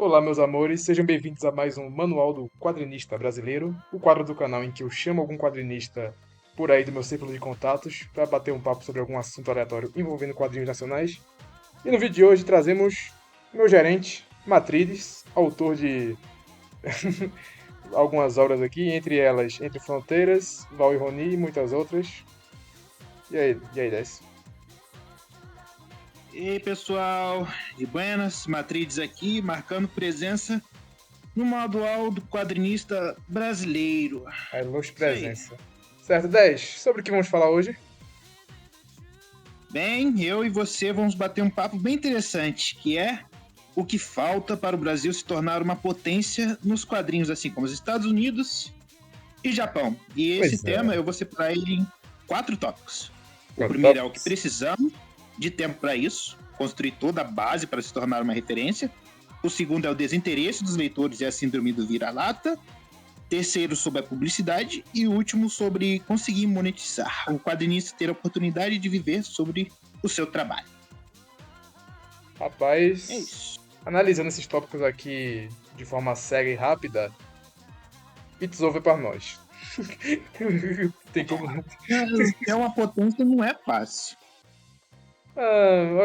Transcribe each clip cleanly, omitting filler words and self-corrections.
Olá, meus amores, sejam bem-vindos a mais um Manual do Quadrinista Brasileiro, o quadro do canal em que eu chamo algum quadrinista por aí do meu círculo de contatos para bater um papo sobre algum assunto aleatório envolvendo quadrinhos nacionais. E no vídeo de hoje trazemos meu gerente, Matrides, autor de algumas obras aqui, entre elas Entre Fronteiras, Val e Roni e muitas outras. E aí, Desce? E aí, pessoal, de buenas, Matrides aqui, marcando presença no manual do quadrinista brasileiro. A ilustre Isso aí. presença. Certo, 10. Sobre o que vamos falar hoje? Bem, eu e você vamos bater um papo bem interessante, que é o que falta para o Brasil se tornar uma potência nos quadrinhos, assim como os Estados Unidos e Japão. E esse Pois tema é, eu vou separar ele em 4 tópicos. O quatro primeiro é o que tópicos. precisamos de tempo para isso, construir toda a base para se tornar uma referência. O segundo é o desinteresse dos leitores e a síndrome do vira-lata. Terceiro, sobre a publicidade. E o último, sobre conseguir monetizar. O quadrinista ter a oportunidade de viver sobre o seu trabalho. É Rapaz, isso. analisando esses tópicos aqui de forma cega e rápida, it's over para nós. Tem como. É uma potência, não é fácil.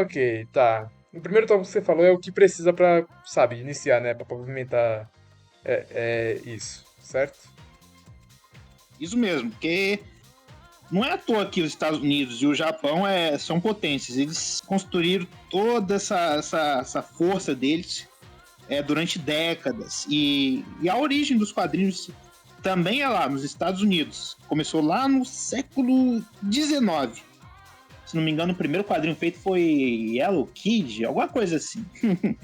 Ok, tá. O primeiro tópico que você falou é o que precisa pra, sabe, iniciar, né? Pra pavimentar isso, certo? Isso mesmo, porque não é à toa que os Estados Unidos e o Japão são potências. Eles construíram toda essa força deles durante décadas. E a origem dos quadrinhos também é lá, nos Estados Unidos. Começou lá no século XIX. Se não me engano, o primeiro quadrinho feito foi Yellow Kid, alguma coisa assim. E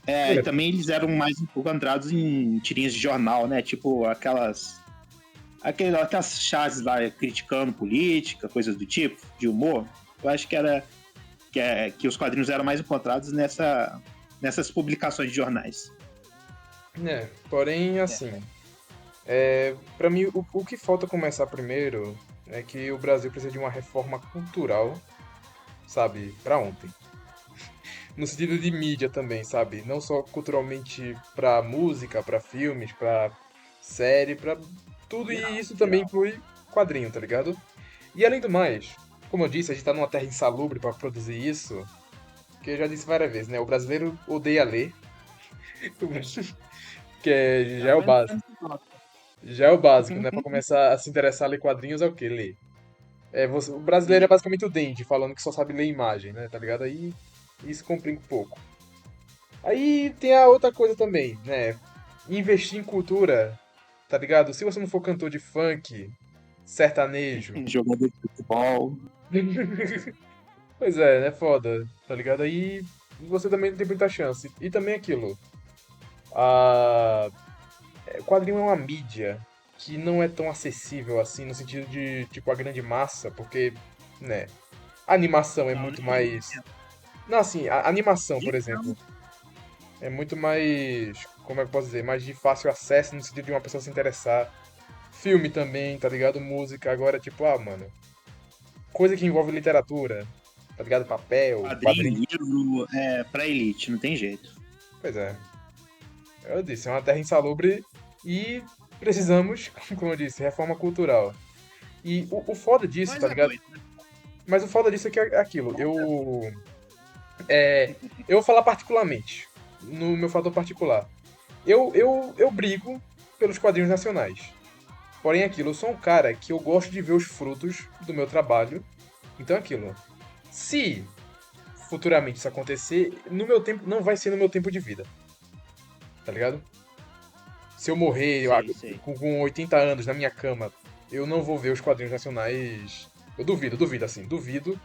É, também eles eram mais encontrados em tirinhas de jornal, né? Tipo aquelas chaves lá criticando política, coisas do tipo, de humor. Eu acho que os quadrinhos eram mais encontrados nessas publicações de jornais. porém, assim, pra mim, o que falta começar primeiro é que o Brasil precisa de uma reforma cultural, sabe, pra ontem. No sentido de mídia também, sabe? Não só culturalmente pra música, pra filmes, pra série, pra tudo, e isso também Geral. inclui quadrinho, tá ligado? E além do mais, como eu disse, a gente tá numa terra insalubre pra produzir isso, que eu já disse várias vezes, né? O brasileiro odeia ler, já Já é o vai entrar básico. nesse tópico. Já é o básico, né? Pra começar a se interessar a ler quadrinhos é o quê? Ler. O brasileiro é basicamente o Dende, falando que só sabe ler imagem, né? Tá ligado? Aí isso complica um pouco. Aí tem a outra coisa também, né? Investir em cultura, tá ligado? Se você não for cantor de funk, sertanejo. Jogador de futebol. Pois é, né? Foda, tá ligado? Aí você também não tem muita chance. E também aquilo. A... Quadrinho é uma mídia que não é tão acessível assim, no sentido de, tipo, a grande massa, porque, né? A animação é Não, muito nem mais. Não, assim, a animação, por então, exemplo, é muito mais. Como é que eu posso dizer? Mais de fácil acesso no sentido de uma pessoa se interessar. Filme também, tá ligado? Música, agora, tipo, mano, coisa que envolve literatura, tá ligado? Papel, quadrinho, quadrinho. livro, pra elite, não tem jeito. Pois é, eu disse, é uma terra insalubre e precisamos, como eu disse, reforma cultural. E o foda disso, Mas tá é ligado? doido, né? Mas o foda disso é que é aquilo. Eu vou falar particularmente, no meu fator particular. Eu brigo pelos quadrinhos nacionais. Porém, aquilo, eu sou um cara que eu gosto de ver os frutos do meu trabalho. Então, aquilo. Se futuramente isso acontecer, no meu tempo, não vai ser no meu tempo de vida, tá ligado? Se eu morrer Sei, sei. com 80 anos na minha cama, eu não vou ver os quadrinhos nacionais. Eu duvido, assim, duvido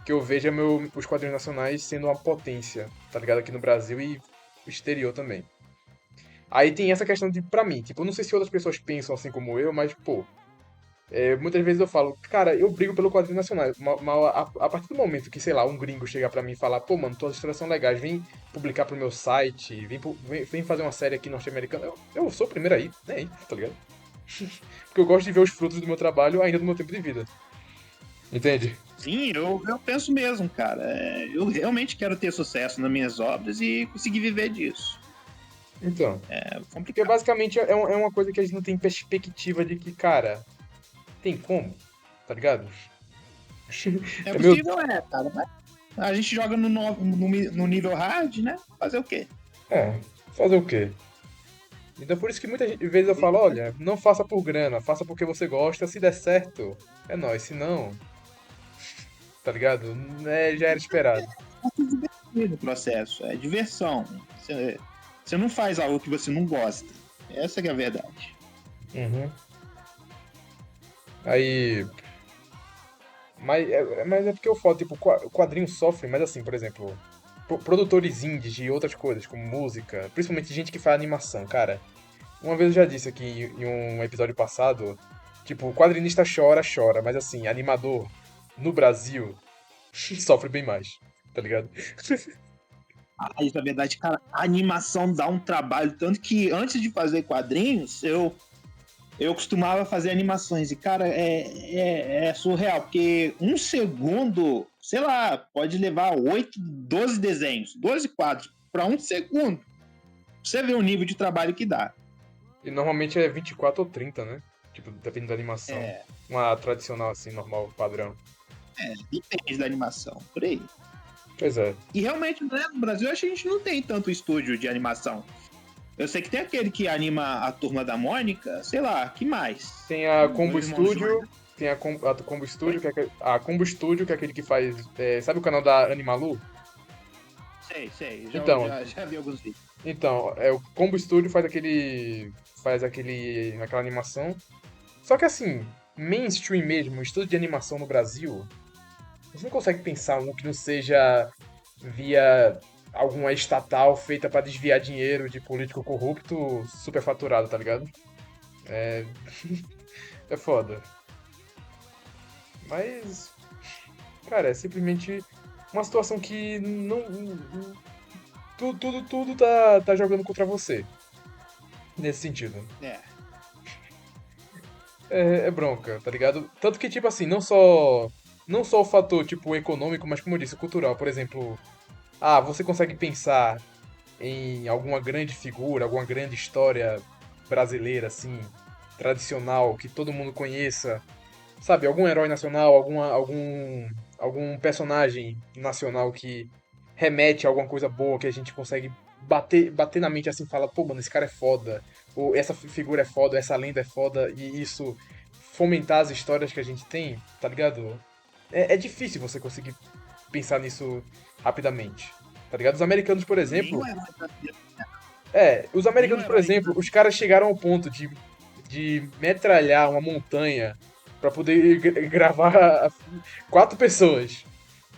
que eu veja os quadrinhos nacionais sendo uma potência, tá ligado? Aqui no Brasil e exterior também. Aí tem essa questão de, pra mim, tipo, eu não sei se outras pessoas pensam assim como eu, mas, pô, muitas vezes eu falo, cara, eu brigo pelo quadrinho nacional, mas a partir do momento que, sei lá, um gringo chegar pra mim e falar, pô, mano, tuas histórias são legais, vem publicar pro meu site, vem fazer uma série aqui norte-americana, eu sou o primeiro aí, né, tá ligado? Porque eu gosto de ver os frutos do meu trabalho ainda no meu tempo de vida. Entende? Sim, eu penso mesmo, cara. Eu realmente quero ter sucesso nas minhas obras e conseguir viver disso. Então. É Porque complicado. basicamente é uma coisa que a gente não tem perspectiva de que, cara, tem como, tá ligado? É É meu. possível, cara. Mas a gente joga no nível hard, né? Fazer o quê? É, fazer o quê? Então por isso que muitas vezes eu falo, olha, não faça por grana, faça porque você gosta, se der certo, é nóis, se não, tá ligado? É, já era esperado. No processo, é diversão. Você não faz algo que você não gosta. Essa que é a verdade. Uhum. Aí. Mas é porque eu falo, tipo, o quadrinho sofre, mas assim, por exemplo, produtores indies de outras coisas, como música, principalmente gente que faz animação, cara. Uma vez eu já disse aqui em um episódio passado, tipo, o quadrinista chora, chora, mas assim, animador no Brasil sofre bem mais, tá ligado? Ah, isso é verdade, cara. A animação dá um trabalho. Tanto que antes de fazer quadrinhos, eu costumava fazer animações. E, cara, é surreal. Porque um segundo, sei lá, pode levar 8, 12 desenhos, 12 quadros para um segundo. Você vê o nível de trabalho que dá. E normalmente é 24 ou 30, né? Tipo, dependendo da animação. É, Uma tradicional, assim, normal, padrão. depende da animação, por aí. Pois é. E realmente, né, no Brasil, acho que a gente não tem tanto estúdio de animação. Eu sei que tem aquele que anima a Turma da Mônica, sei lá, que mais? Tem a Combo Dois irmãos Studio, Júnior. tem a Combo Oi? Studio, a Combo Studio, que é aquele que faz. Sabe o canal da Animalu? Sei, Então, já vi alguns vídeos. o Combo Studio aquela animação. Só que assim, mainstream mesmo, estudo de animação no Brasil, você não consegue pensar um que não seja via alguma estatal feita pra desviar dinheiro de político corrupto superfaturado, tá ligado? É foda. Mas, cara, é simplesmente uma situação que tudo tá jogando contra você. Nesse sentido. É. É bronca, tá ligado? Tanto que, tipo assim, não só o fator, tipo, econômico, mas como eu disse, cultural. Por exemplo, você consegue pensar em alguma grande figura, alguma grande história brasileira, assim, tradicional, que todo mundo conheça, sabe? Algum herói nacional, algum personagem nacional que remete a alguma coisa boa que a gente consegue bater na mente assim, e fala, pô, mano, esse cara é foda, ou essa figura é foda, essa lenda é foda, e isso fomentar as histórias que a gente tem, tá ligado? É difícil você conseguir pensar nisso rapidamente. Tá ligado? Os americanos, por exemplo. Nenhum herói brasileiro. Os Nenhum americanos, por herói exemplo, os caras chegaram ao ponto de metralhar uma montanha pra poder gravar 4 pessoas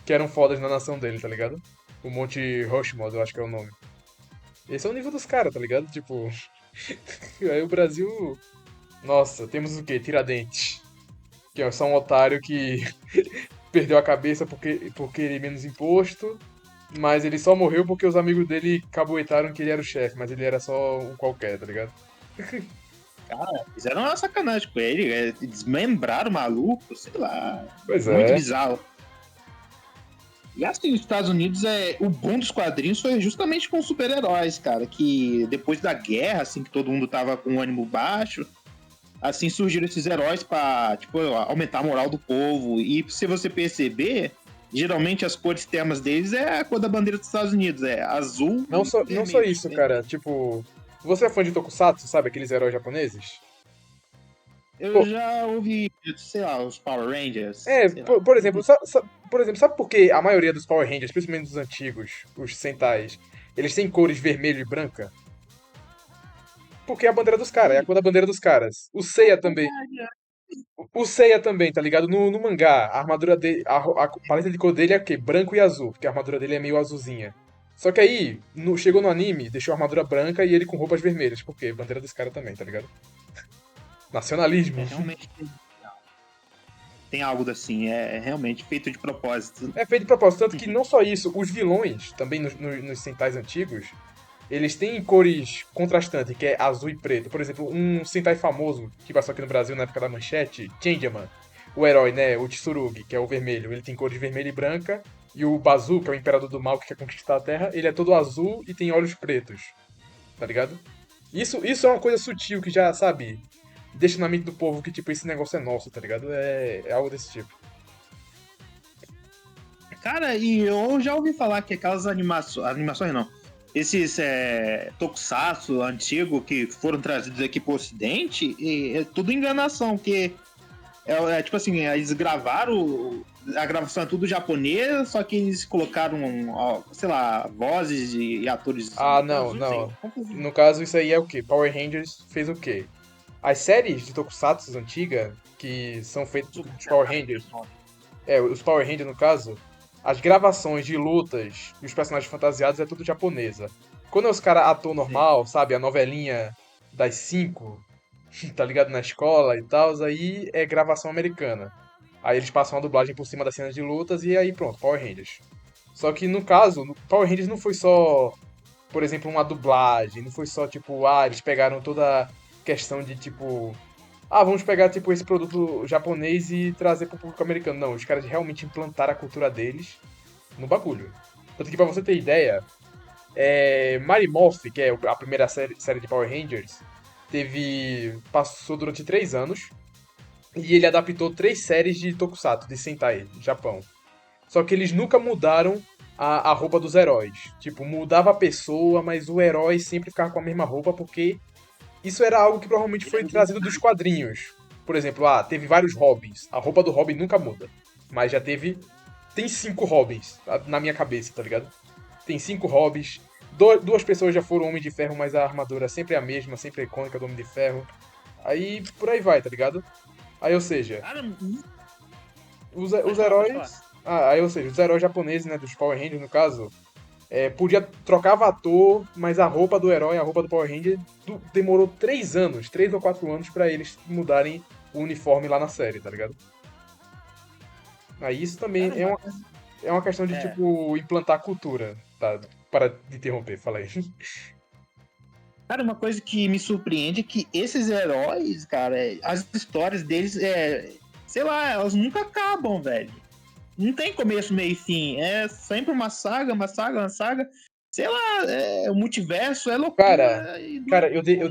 que eram fodas na nação dele, tá ligado? O Monte Rushmore, eu acho que é o nome. Esse é o nível dos caras, tá ligado? Tipo, aí o Brasil. Nossa, temos o quê? Tiradentes. Que é só um otário que perdeu a cabeça por querer menos imposto, mas ele só morreu porque os amigos dele cabuetaram que ele era o chefe, mas ele era só um qualquer, tá ligado? Cara, fizeram uma sacanagem com ele. Desmembraram o maluco, sei lá. Pois Muito é. bizarro. E assim, nos Estados Unidos, o boom dos quadrinhos foi justamente com super-heróis, cara. Que depois da guerra, assim, que todo mundo tava com o ânimo baixo, assim surgiram esses heróis pra, tipo, aumentar a moral do povo. E se você perceber, geralmente as cores temas deles é a cor da bandeira dos Estados Unidos, é azul Não e só, não só vermelho. isso, cara. Tipo, você é fã de Tokusatsu, sabe? Aqueles heróis japoneses? Eu Pô, já ouvi, sei lá, os Power Rangers, sei lá. por exemplo, sabe por que a maioria dos Power Rangers, principalmente dos antigos, os Sentais, eles têm cores vermelho e branca? Porque é a bandeira dos caras, é a cor da bandeira dos caras. O Seiya também. O Seiya também, tá ligado? No mangá, a armadura dele. A paleta de cor dele é o quê? Branco e azul, porque a armadura dele é meio azulzinha. Só que aí, chegou no anime, deixou a armadura branca e ele com roupas vermelhas. Por quê? Bandeira dos caras também, tá ligado? Nacionalismo. Realmente tem algo assim, é realmente feito de propósito. É feito de propósito. Tanto que não só isso, os vilões, também nos Sentais antigos, eles têm cores contrastantes, que é azul e preto. Por exemplo, um Sentai famoso que passou aqui no Brasil na época da Manchete, Changeman. o herói, né? O Tsurugi, que é o vermelho, ele tem cores vermelha e branca. E o Bazu, que é o imperador do mal que quer conquistar a Terra, ele é todo azul e tem olhos pretos, tá ligado? Isso é uma coisa sutil que já, sabe, deixa na mente do povo que, tipo, esse negócio é nosso, tá ligado? É algo desse tipo. Cara, e eu já ouvi falar que aquelas animações não, esses tokusatsu antigo que foram trazidos aqui pro ocidente, é tudo enganação, porque tipo assim, eles gravaram, a gravação é tudo japonês, só que eles colocaram, ó, sei lá, vozes e atores Ah, não, americanos, não sei. não. No caso, isso aí é o quê? Power Rangers fez o quê? As séries de Tokusatsu antigas, que são feitas dos Power Rangers, os Power Rangers no caso, as gravações de lutas e os personagens fantasiados é tudo japonesa. Quando é os caras ator Sim. normal, sabe, a novelinha das 5, tá ligado, na escola e tal, aí é gravação americana. Aí eles passam a dublagem por cima das cenas de lutas e aí pronto, Power Rangers. Só que no caso, no Power Rangers não foi só, por exemplo, uma dublagem, não foi só tipo, eles pegaram toda a questão de tipo, vamos pegar tipo esse produto japonês e trazer pro público americano. Não, os caras realmente implantaram a cultura deles no bagulho. Tanto que pra você ter ideia, Mary Morph, que é a primeira série de Power Rangers, passou durante 3 anos e ele adaptou 3 séries de Tokusatsu, de Sentai, Japão. Só que eles nunca mudaram a roupa dos heróis. Tipo, mudava a pessoa, mas o herói sempre ficava com a mesma roupa, porque isso era algo que provavelmente foi trazido dos quadrinhos. Por exemplo, teve vários Robins. A roupa do Robin nunca muda. Mas já teve. Tem 5 Robins na minha cabeça, tá ligado? Tem 5 Robins. Duas pessoas já foram Homem de Ferro, mas a armadura sempre é a mesma, sempre é icônica do Homem de Ferro. Aí por aí vai, tá ligado? Aí, ou seja, Cara, os pode falar. heróis. Aí, ou seja, os heróis japoneses, né, dos Power Rangers no caso, podia trocava ator, mas a roupa do herói, a roupa do Power Ranger, demorou 3 anos, 3 ou 4 anos pra eles mudarem o uniforme lá na série, tá ligado? Aí isso também Cara, é uma questão de, é. tipo, implantar cultura, tá? Para de interromper, fala aí. Cara, uma coisa que me surpreende é que esses heróis, cara, as histórias deles, sei lá, elas nunca acabam, velho. Não tem começo, meio e fim. É sempre uma saga, uma saga, uma saga. Sei lá, o multiverso é Cara, loucura e cara, dura. eu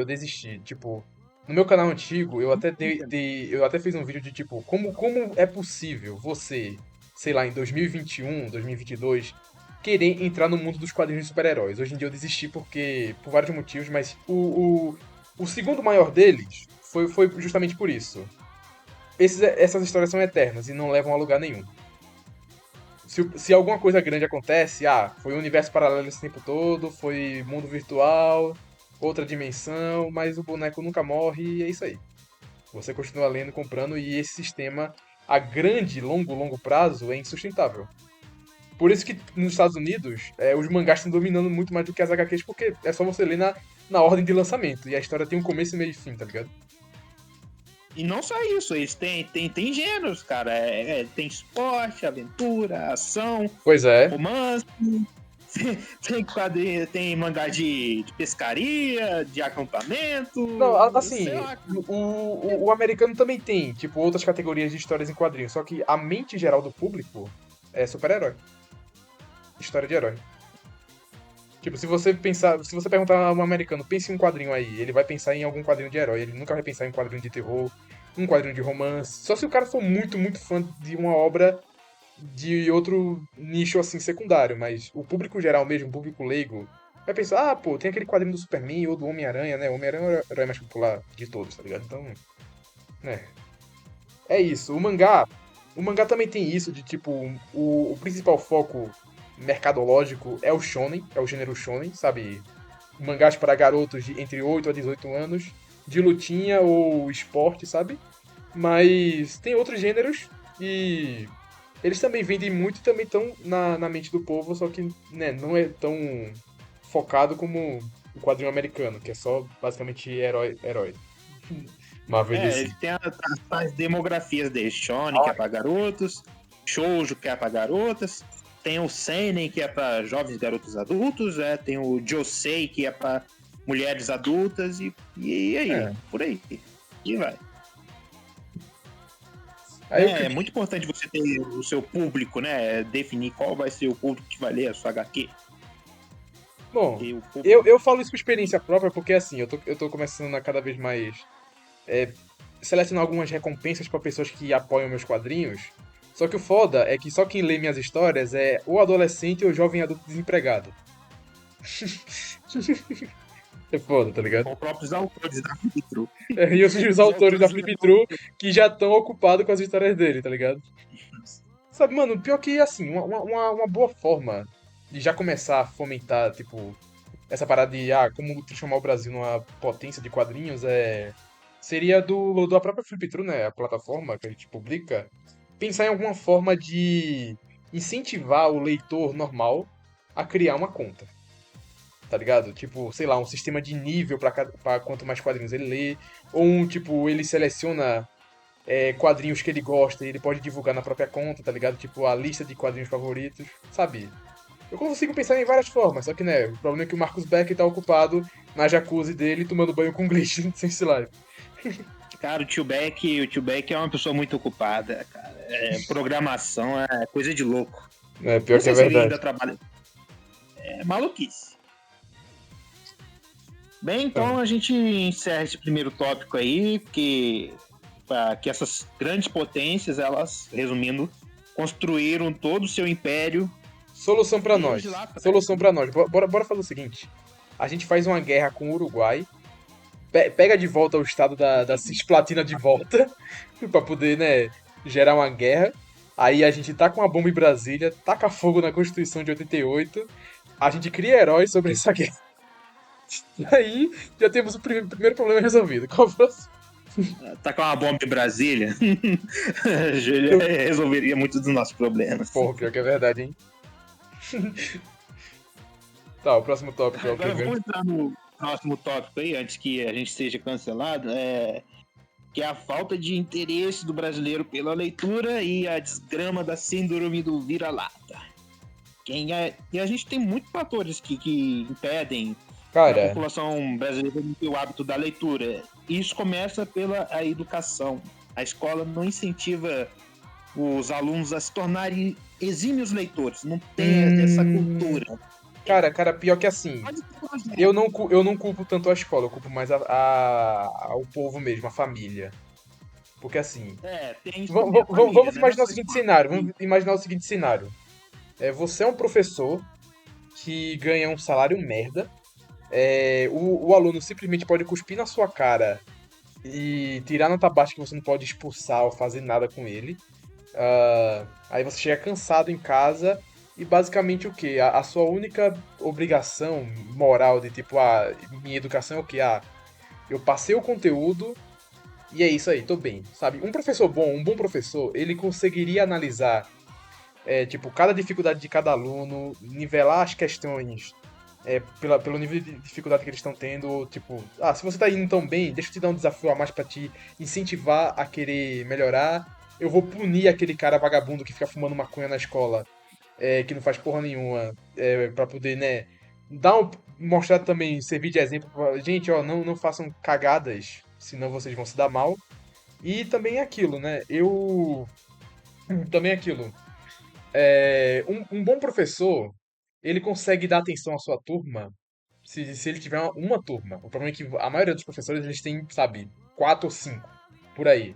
desisti. Tipo, no meu canal antigo, eu até fiz um vídeo de, tipo, como é possível você, sei lá, em 2021, 2022, querer entrar no mundo dos quadrinhos de super-heróis. Hoje em dia eu desisti por vários motivos, mas o segundo maior deles foi justamente por isso. Essas histórias são eternas e não levam a lugar nenhum. Se alguma coisa grande acontece, foi um universo paralelo esse tempo todo, foi mundo virtual, outra dimensão, mas o boneco nunca morre e é isso aí. Você continua lendo, comprando e esse sistema, a grande, longo prazo, é insustentável. Por isso que nos Estados Unidos, os mangás estão dominando muito mais do que as HQs, porque é só você ler na ordem de lançamento. E a história tem um começo, meio e fim, tá ligado? E não só isso, eles têm gêneros, cara. Tem esporte, aventura, ação, Pois é. romance. Tem quadrinho, tem mangá de pescaria, de Não, acampamento, sei assim, lá. o americano também tem, tipo, outras categorias de histórias em quadrinhos, só que a mente geral do público é super-herói. História de herói. Tipo, se você perguntar a um americano, pense em um quadrinho aí, ele vai pensar em algum quadrinho de herói, ele nunca vai pensar em um quadrinho de terror, um quadrinho de romance, só se o cara for muito fã de uma obra de outro nicho assim secundário, mas o público geral mesmo, o público leigo, vai pensar, pô, tem aquele quadrinho do Superman ou do Homem-Aranha, né? O Homem-Aranha é o herói mais popular de todos, tá ligado? Então, né? É isso. O mangá também tem isso de tipo, o principal foco mercadológico é o shonen, é o gênero shonen, sabe? Mangás para garotos entre 8 a 18 anos, de lutinha ou esporte, sabe? Mas tem outros gêneros e eles também vendem muito e também estão na mente do povo, só que né, não é tão focado como o quadrinho americano, que é só basicamente herói. Marvel e DC. Ele tem as demografias deles. Shonen, que é pra garotos. Shoujo, que é pra garotas. Tem o Seinen, que é pra jovens garotos adultos. Tem o Josei, que é pra mulheres adultas. E aí, É. por aí. E vai. Aí o que. É muito importante você ter o seu público, né? Definir qual vai ser o público que vai ler a sua HQ. Bom, Porque o eu público. falo isso por experiência própria, porque assim, eu tô começando a cada vez mais selecionar algumas recompensas pra pessoas que apoiam meus quadrinhos. Só que o foda é que só quem lê minhas histórias é o adolescente ou o jovem adulto desempregado. É foda, tá ligado? São os próprios autores da Flip-Thru. É, e eu sou os Os autores da autores Flip levam. True que já estão ocupados com as histórias dele, tá ligado? Sabe, mano, pior que assim, uma boa forma de já começar a fomentar, tipo, essa parada de, como transformar o Brasil numa potência de quadrinhos seria da própria Flip-Thru, né, a plataforma que a gente publica, pensar em alguma forma de incentivar o leitor normal a criar uma conta, tá ligado? Tipo, sei lá, um sistema de nível pra quanto mais quadrinhos ele lê, ou tipo, ele seleciona quadrinhos que ele gosta e ele pode divulgar na própria conta, tá ligado? Tipo, a lista de quadrinhos favoritos, sabe? Eu consigo pensar em várias formas, só que, né, o problema é que o Marcus Beck tá ocupado na jacuzzi dele tomando banho com glitch sem live. Cara, o tio Beck é uma pessoa muito ocupada, cara. Programação é coisa de louco. É, pior Não que é sei se ele verdade. ainda trabalha. É maluquice. Bem, Ah. então a gente encerra esse primeiro tópico aí, que essas grandes potências, elas, resumindo, construíram todo o seu império Solução pra desde nós. lá atrás. Solução pra nós. Bora fazer o seguinte. A gente faz uma guerra com o Uruguai, pega de volta o estado da Cisplatina de volta, pra poder, né, gerar uma guerra. Aí a gente tá com a bomba em Brasília, taca fogo na Constituição de 88, a gente cria heróis sobre essa guerra. Aí já temos o primeiro problema resolvido. Qual foi o próximo? Tá com uma bomba em Brasília, Eu- resolveria muitos dos nossos problemas. Porra, pior que é verdade, hein? Tá, o próximo tópico é o que Agora mesmo? vamos entrar no próximo tópico aí, antes que a gente seja cancelado, que é a falta de interesse do brasileiro pela leitura e a desgrama da síndrome do vira-lata. E a gente tem muitos fatores que impedem da Cara, população brasileira não ter o hábito da leitura. Isso começa pela a educação. A escola não incentiva os alunos a se tornarem exímios leitores, não tem essa hum, cultura. cara, pior que assim, Pode ter projeto. eu não culpo tanto a escola, eu culpo mais o povo mesmo, a família. Porque assim, Tem isso também, a família, vamos né? Não é imaginar o só seguinte escola. cenário, vamos imaginar o seguinte cenário. Você é um professor que ganha um salário merda, o aluno simplesmente pode cuspir na sua cara e tirar nota baixa que você não pode expulsar ou fazer nada com ele. Aí você chega cansado em casa e basicamente o que? A sua única obrigação moral de tipo, minha educação é o que? Eu passei o conteúdo e é isso aí, tô bem, sabe? Um professor bom, um bom professor, ele conseguiria analisar, tipo, cada dificuldade de cada aluno, nivelar as questões pelo nível de dificuldade que eles estão tendo, tipo, se você tá indo tão bem, deixa eu te dar um desafio a mais pra te incentivar a querer melhorar. Eu vou punir aquele cara vagabundo que fica fumando maconha na escola, que não faz porra nenhuma, pra poder, né, mostrar também, servir de exemplo pra gente, ó, não façam cagadas, senão vocês vão se dar mal. E também é aquilo, né, também é aquilo, um bom professor, ele consegue dar atenção à sua turma se ele tiver uma turma. O problema é que a maioria dos professores, eles têm, sabe, quatro ou cinco, por aí.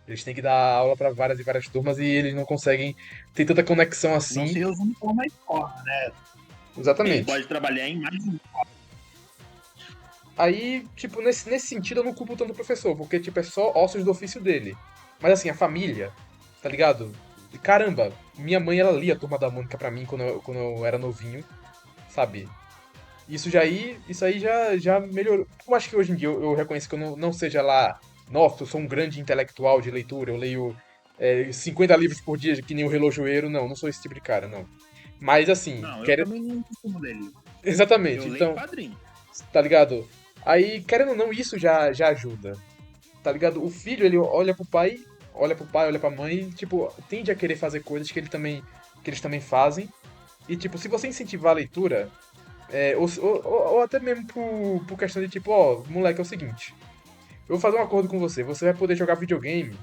Eles têm que dar aula para várias e várias turmas e eles não conseguem ter tanta conexão Não assim. se resume só uma escola, né? Ele Exatamente. pode trabalhar em mais de um. Aí, tipo, nesse sentido eu não culpo tanto o professor, porque, tipo, é só ossos do ofício dele. Mas, assim, a família, tá ligado? Caramba, minha mãe, ela lia a Turma da Mônica pra mim quando eu era novinho, sabe? Isso aí já melhorou. Por mais que hoje em dia eu reconheço que eu não seja lá, nossa, eu sou um grande intelectual de leitura, eu leio 50 livros por dia, que nem o relojoeiro, não sou esse tipo de cara, não. Mas assim, Não, eu também não costumo ler livro. exatamente, Eu leio então, quadrinho. tá ligado? Aí, querendo ou não, isso já ajuda, tá ligado? O filho, ele olha pra mãe e, tipo, tende a querer fazer coisas que eles também fazem. E, tipo, se você incentivar a leitura, ou até mesmo por questão de tipo, moleque, é o seguinte, eu vou fazer um acordo com você, você vai poder jogar videogame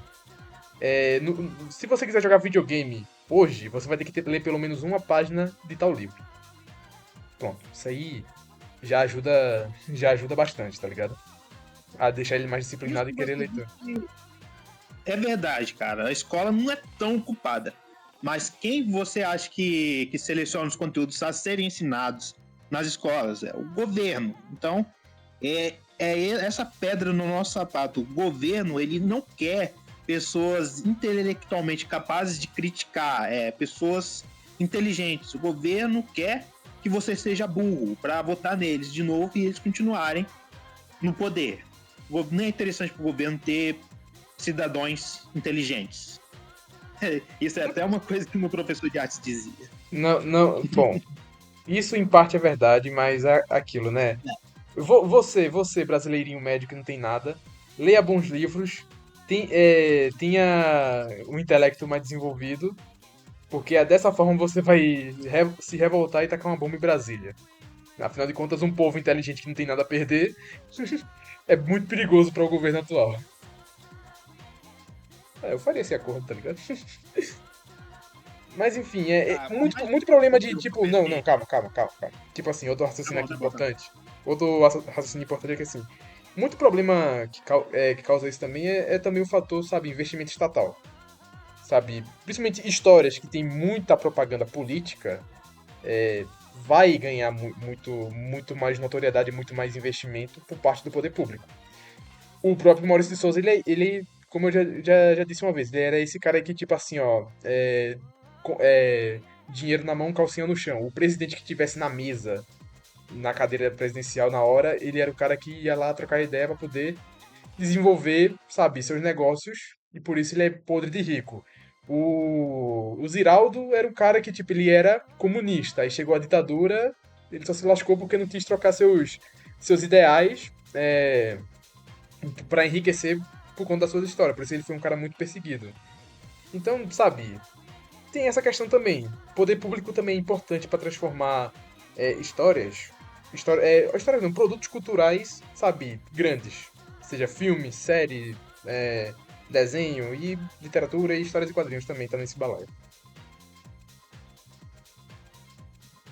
Se você quiser jogar videogame hoje, você vai ter que ler pelo menos uma página de tal livro. Pronto, isso aí já ajuda bastante, tá ligado? A deixar ele mais Isso disciplinado e que querer você leitura. disse é verdade, cara. A escola não é tão culpada. Mas quem você acha que seleciona os conteúdos a serem ensinados nas escolas? É o governo. Então, é essa pedra no nosso sapato. O governo, ele não quer pessoas intelectualmente capazes de criticar, pessoas inteligentes. O governo quer que você seja burro para votar neles de novo e eles continuarem no poder. Não é interessante para o governo ter cidadãos inteligentes. Isso é até uma coisa que o meu professor de artes dizia. Não, não, bom, isso em parte é verdade, mas é aquilo, né? Você, brasileirinho médio que não tem nada, leia bons livros, tenha um intelecto mais desenvolvido, porque é dessa forma você vai se revoltar e tacar uma bomba em Brasília. Afinal de contas, um povo inteligente que não tem nada a perder é muito perigoso para o governo atual. Eu faria esse acordo, tá ligado? Mas enfim, é Ah, por muito, mais muito problema de que tipo, não, calma, calma, calma, calma. Tipo assim, outro tá raciocínio bom, aqui tá bom, tá bom. importante. Outro raciocínio importante é que assim, muito problema que causa isso também é também o fator, sabe, investimento estatal. Sabe, principalmente histórias que tem muita propaganda política, vai ganhar muito mais notoriedade, muito mais investimento por parte do poder público. O próprio Maurício de Souza, como eu já disse uma vez, ele era esse cara que, tipo assim, ó, dinheiro na mão, calcinha no chão. O presidente que tivesse na mesa, na cadeira presidencial na hora, ele era o cara que ia lá trocar ideia pra poder desenvolver, sabe, seus negócios, e por isso ele é podre de rico. O Ziraldo era um cara que, tipo, ele era comunista, aí chegou a ditadura, ele só se lascou porque não quis trocar seus ideais, para enriquecer por conta das suas histórias. Por isso ele foi um cara muito perseguido. Então, sabe, tem essa questão também. Poder público também é importante para transformar histórias não, produtos culturais, sabe, grandes. Seja filme, série, desenho e literatura e histórias e quadrinhos também tá nesse balaio.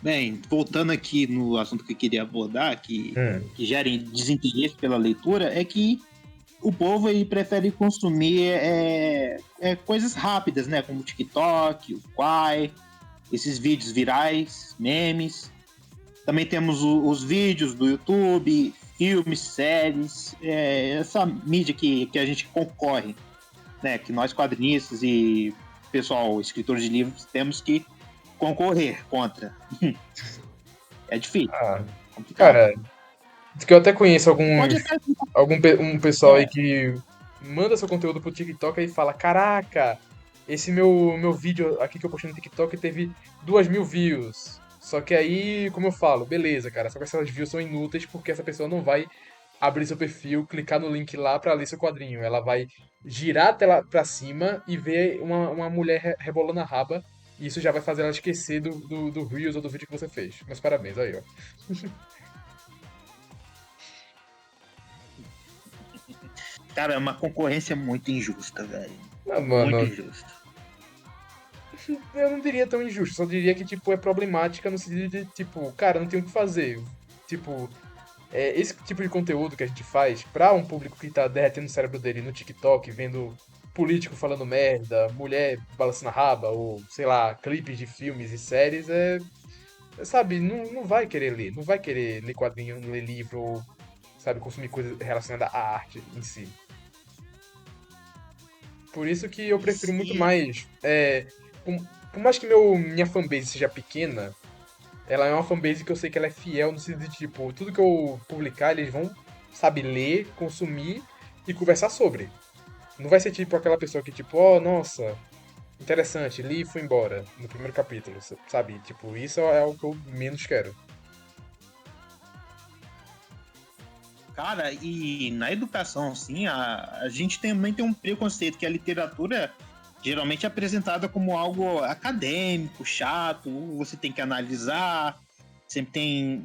Bem, voltando aqui no assunto que eu queria abordar, Hum. que gerem desinteresse pela leitura, é que o povo aí prefere consumir coisas rápidas, né? Como o TikTok, o Quai, esses vídeos virais, memes. Também temos os vídeos do YouTube, filmes, séries, essa mídia que a gente concorre, né? Que nós quadrinistas e pessoal, escritores de livros, temos que concorrer contra. É difícil, Ah, complicado. cara, que eu até conheço Pode até. um pessoal aí É, que manda seu conteúdo pro TikTok e fala: Caraca, esse meu vídeo aqui que eu postei no TikTok teve 2.000 views. Só que aí, como eu falo, beleza, cara, só que essas views são inúteis porque essa pessoa não vai abrir seu perfil, clicar no link lá pra ler seu quadrinho. Ela vai girar a tela pra cima e ver uma mulher rebolando a raba. E isso já vai fazer ela esquecer do Reels ou do vídeo que você fez. Mas parabéns, aí, ó. cara, é uma concorrência muito injusta, velho. Ah, Muito mano, injusta. eu não diria tão injusto, só diria que, tipo, é problemática no sentido de, tipo, cara, não tem o que fazer. Tipo, esse tipo de conteúdo que a gente faz pra um público que tá derretendo o cérebro dele no TikTok, vendo político falando merda, mulher balançando a raba, ou, sei lá, clipes de filmes e séries, sabe, não vai querer ler, não vai querer ler quadrinho, ler livro, ou, sabe, consumir coisa relacionada à arte em si. Por isso que eu prefiro muito E, mais. Por, por mais que minha fanbase seja pequena, ela é uma fanbase que eu sei que ela é fiel no sentido de, tipo, tudo que eu publicar, eles vão, sabe, ler, consumir e conversar sobre. Não vai ser tipo aquela pessoa que, tipo, oh, nossa, interessante, li e fui embora no primeiro capítulo, sabe? Tipo, isso é o que eu menos quero. cara, e na educação, assim, a gente também tem um preconceito que a literatura geralmente é apresentada como algo acadêmico, chato, você tem que analisar, sempre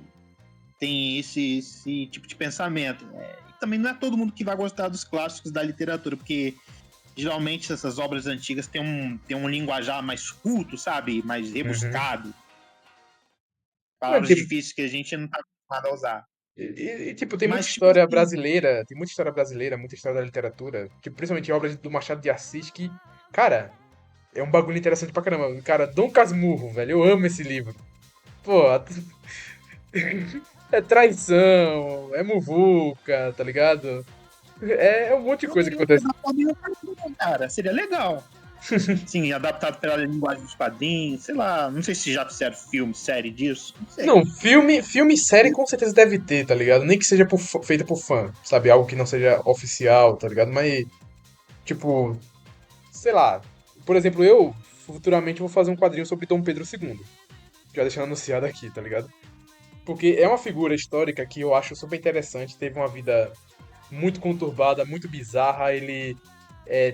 tem esse tipo de pensamento. E também não é todo mundo que vai gostar dos clássicos da literatura, porque geralmente essas obras antigas têm um linguajar mais culto, sabe? Mais Uhum. rebuscado. É, Palavras tipo, difíceis que a gente não tá acostumado a usar. tipo, tem muita Mas, tipo história assim, brasileira, tem muita história brasileira, muita história da literatura, tipo, principalmente obras do Machado de Assis que, cara, é um bagulho interessante pra caramba. Cara, Dom Casmurro, velho, eu amo esse livro. Pô, é traição, é muvuca, tá ligado? É um monte de coisa que poderia acontece. ser adaptado em outra língua, cara. Seria legal. Sim, adaptado pela linguagem dos quadrinhos, sei lá. Não sei se já fizeram filme, série disso. Não sei. Não, filme e série com certeza deve ter, tá ligado? Nem que seja feita por fã, sabe? Algo que não seja oficial, tá ligado? Mas, tipo, sei lá. Por exemplo, eu futuramente vou fazer um quadrinho sobre Dom Pedro II. Já deixando anunciado aqui, tá ligado? Porque é uma figura histórica que eu acho super interessante. Teve uma vida muito conturbada, muito bizarra. Ele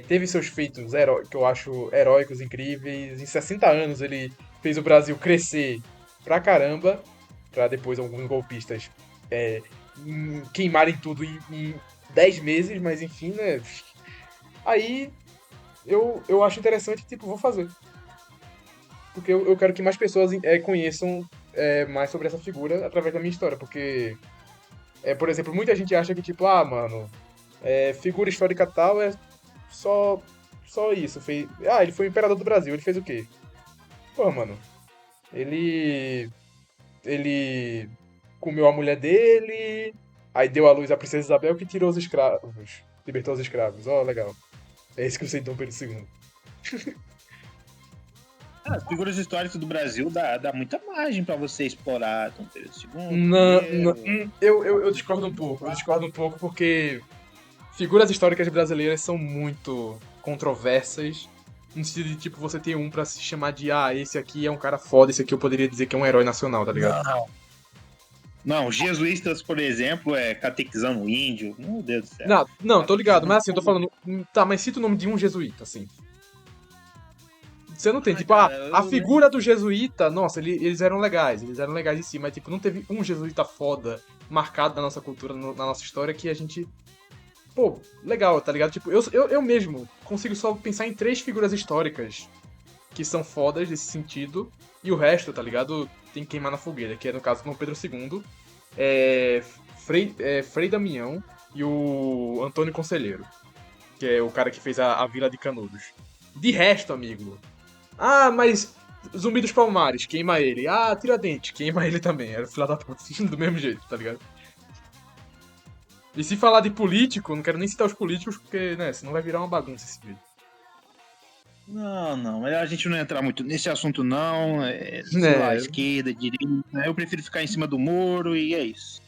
teve seus feitos que eu acho heróicos, incríveis. Em 60 anos ele fez o Brasil crescer pra caramba, pra depois alguns golpistas queimarem tudo em 10 meses, mas enfim, né? Aí eu acho interessante, tipo, vou fazer. Porque eu quero que mais pessoas conheçam mais sobre essa figura através da minha história. Porque, por exemplo, muita gente acha que, tipo, ah, mano, figura histórica tal é só, só isso. Ele foi o imperador do Brasil, ele fez o quê? Pô, mano, ele, ele comeu a mulher dele, aí deu à luz a princesa Isabel que tirou os escravos, libertou os escravos. Ó, legal. É isso que eu sei de Dom Pedro II. As figuras históricas do Brasil dá muita margem pra você explorar. Dom Pedro II, Não, não, primeiro. eu discordo um pouco. Eu discordo um pouco porque figuras históricas brasileiras são muito controversas. No sentido de, tipo, você ter um pra se chamar de, esse aqui é um cara foda, esse aqui eu poderia dizer que é um herói nacional, tá ligado? Não. Não, jesuítas, por exemplo, catequizando o índio. Meu Deus do céu. Não, não, tô ligado, Catequizando mas assim, eu tô tudo. falando. Tá, mas cita o nome de um jesuíta, assim. Você não tem, Ai, tipo, cara, a eu lembro. figura do jesuíta, nossa, eles eram legais em si, mas, tipo, não teve um jesuíta foda marcado na nossa cultura, na nossa história, que a gente. Pô, legal, tá ligado? Tipo, eu mesmo consigo só pensar em três figuras históricas que são fodas nesse sentido, e o resto, tá ligado? Tem que queimar na fogueira, que é no caso Dom Pedro II, Frei Damião e o Antônio Conselheiro, que é o cara que fez a Vila de Canudos. De resto, amigo. Ah, mas Zumbi dos Palmares, queima ele. Ah, Tiradentes, queima ele também. Era filha da puta, do mesmo jeito, tá ligado? E se falar de político, não quero nem citar os políticos, porque, né, senão vai virar uma bagunça esse vídeo. Não, não. Melhor a gente não entrar muito nesse assunto, não. Sei lá, Né, esquerda, direita. Eu prefiro ficar em cima do muro e é isso.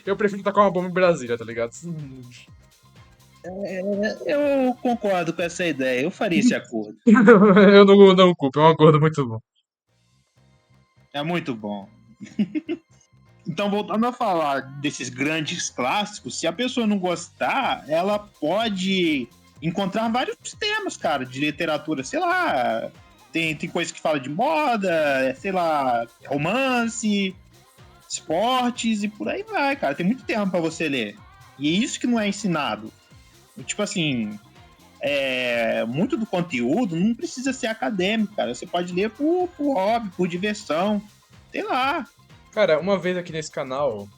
eu prefiro tacar uma bomba em Brasília, tá ligado? Eu concordo com essa ideia. Eu faria esse acordo. Eu não culpo, é um acordo muito bom. É muito bom. Então, voltando a falar desses grandes clássicos, se a pessoa não gostar, ela pode encontrar vários temas, cara, de literatura. Sei lá, tem coisa que fala de moda, sei lá, romance, esportes e por aí vai, cara. Tem muito tema pra você ler. E é isso que não é ensinado. Tipo assim, muito do conteúdo não precisa ser acadêmico, cara. Você pode ler por hobby, por diversão. Sei lá. Cara, uma vez aqui nesse canal,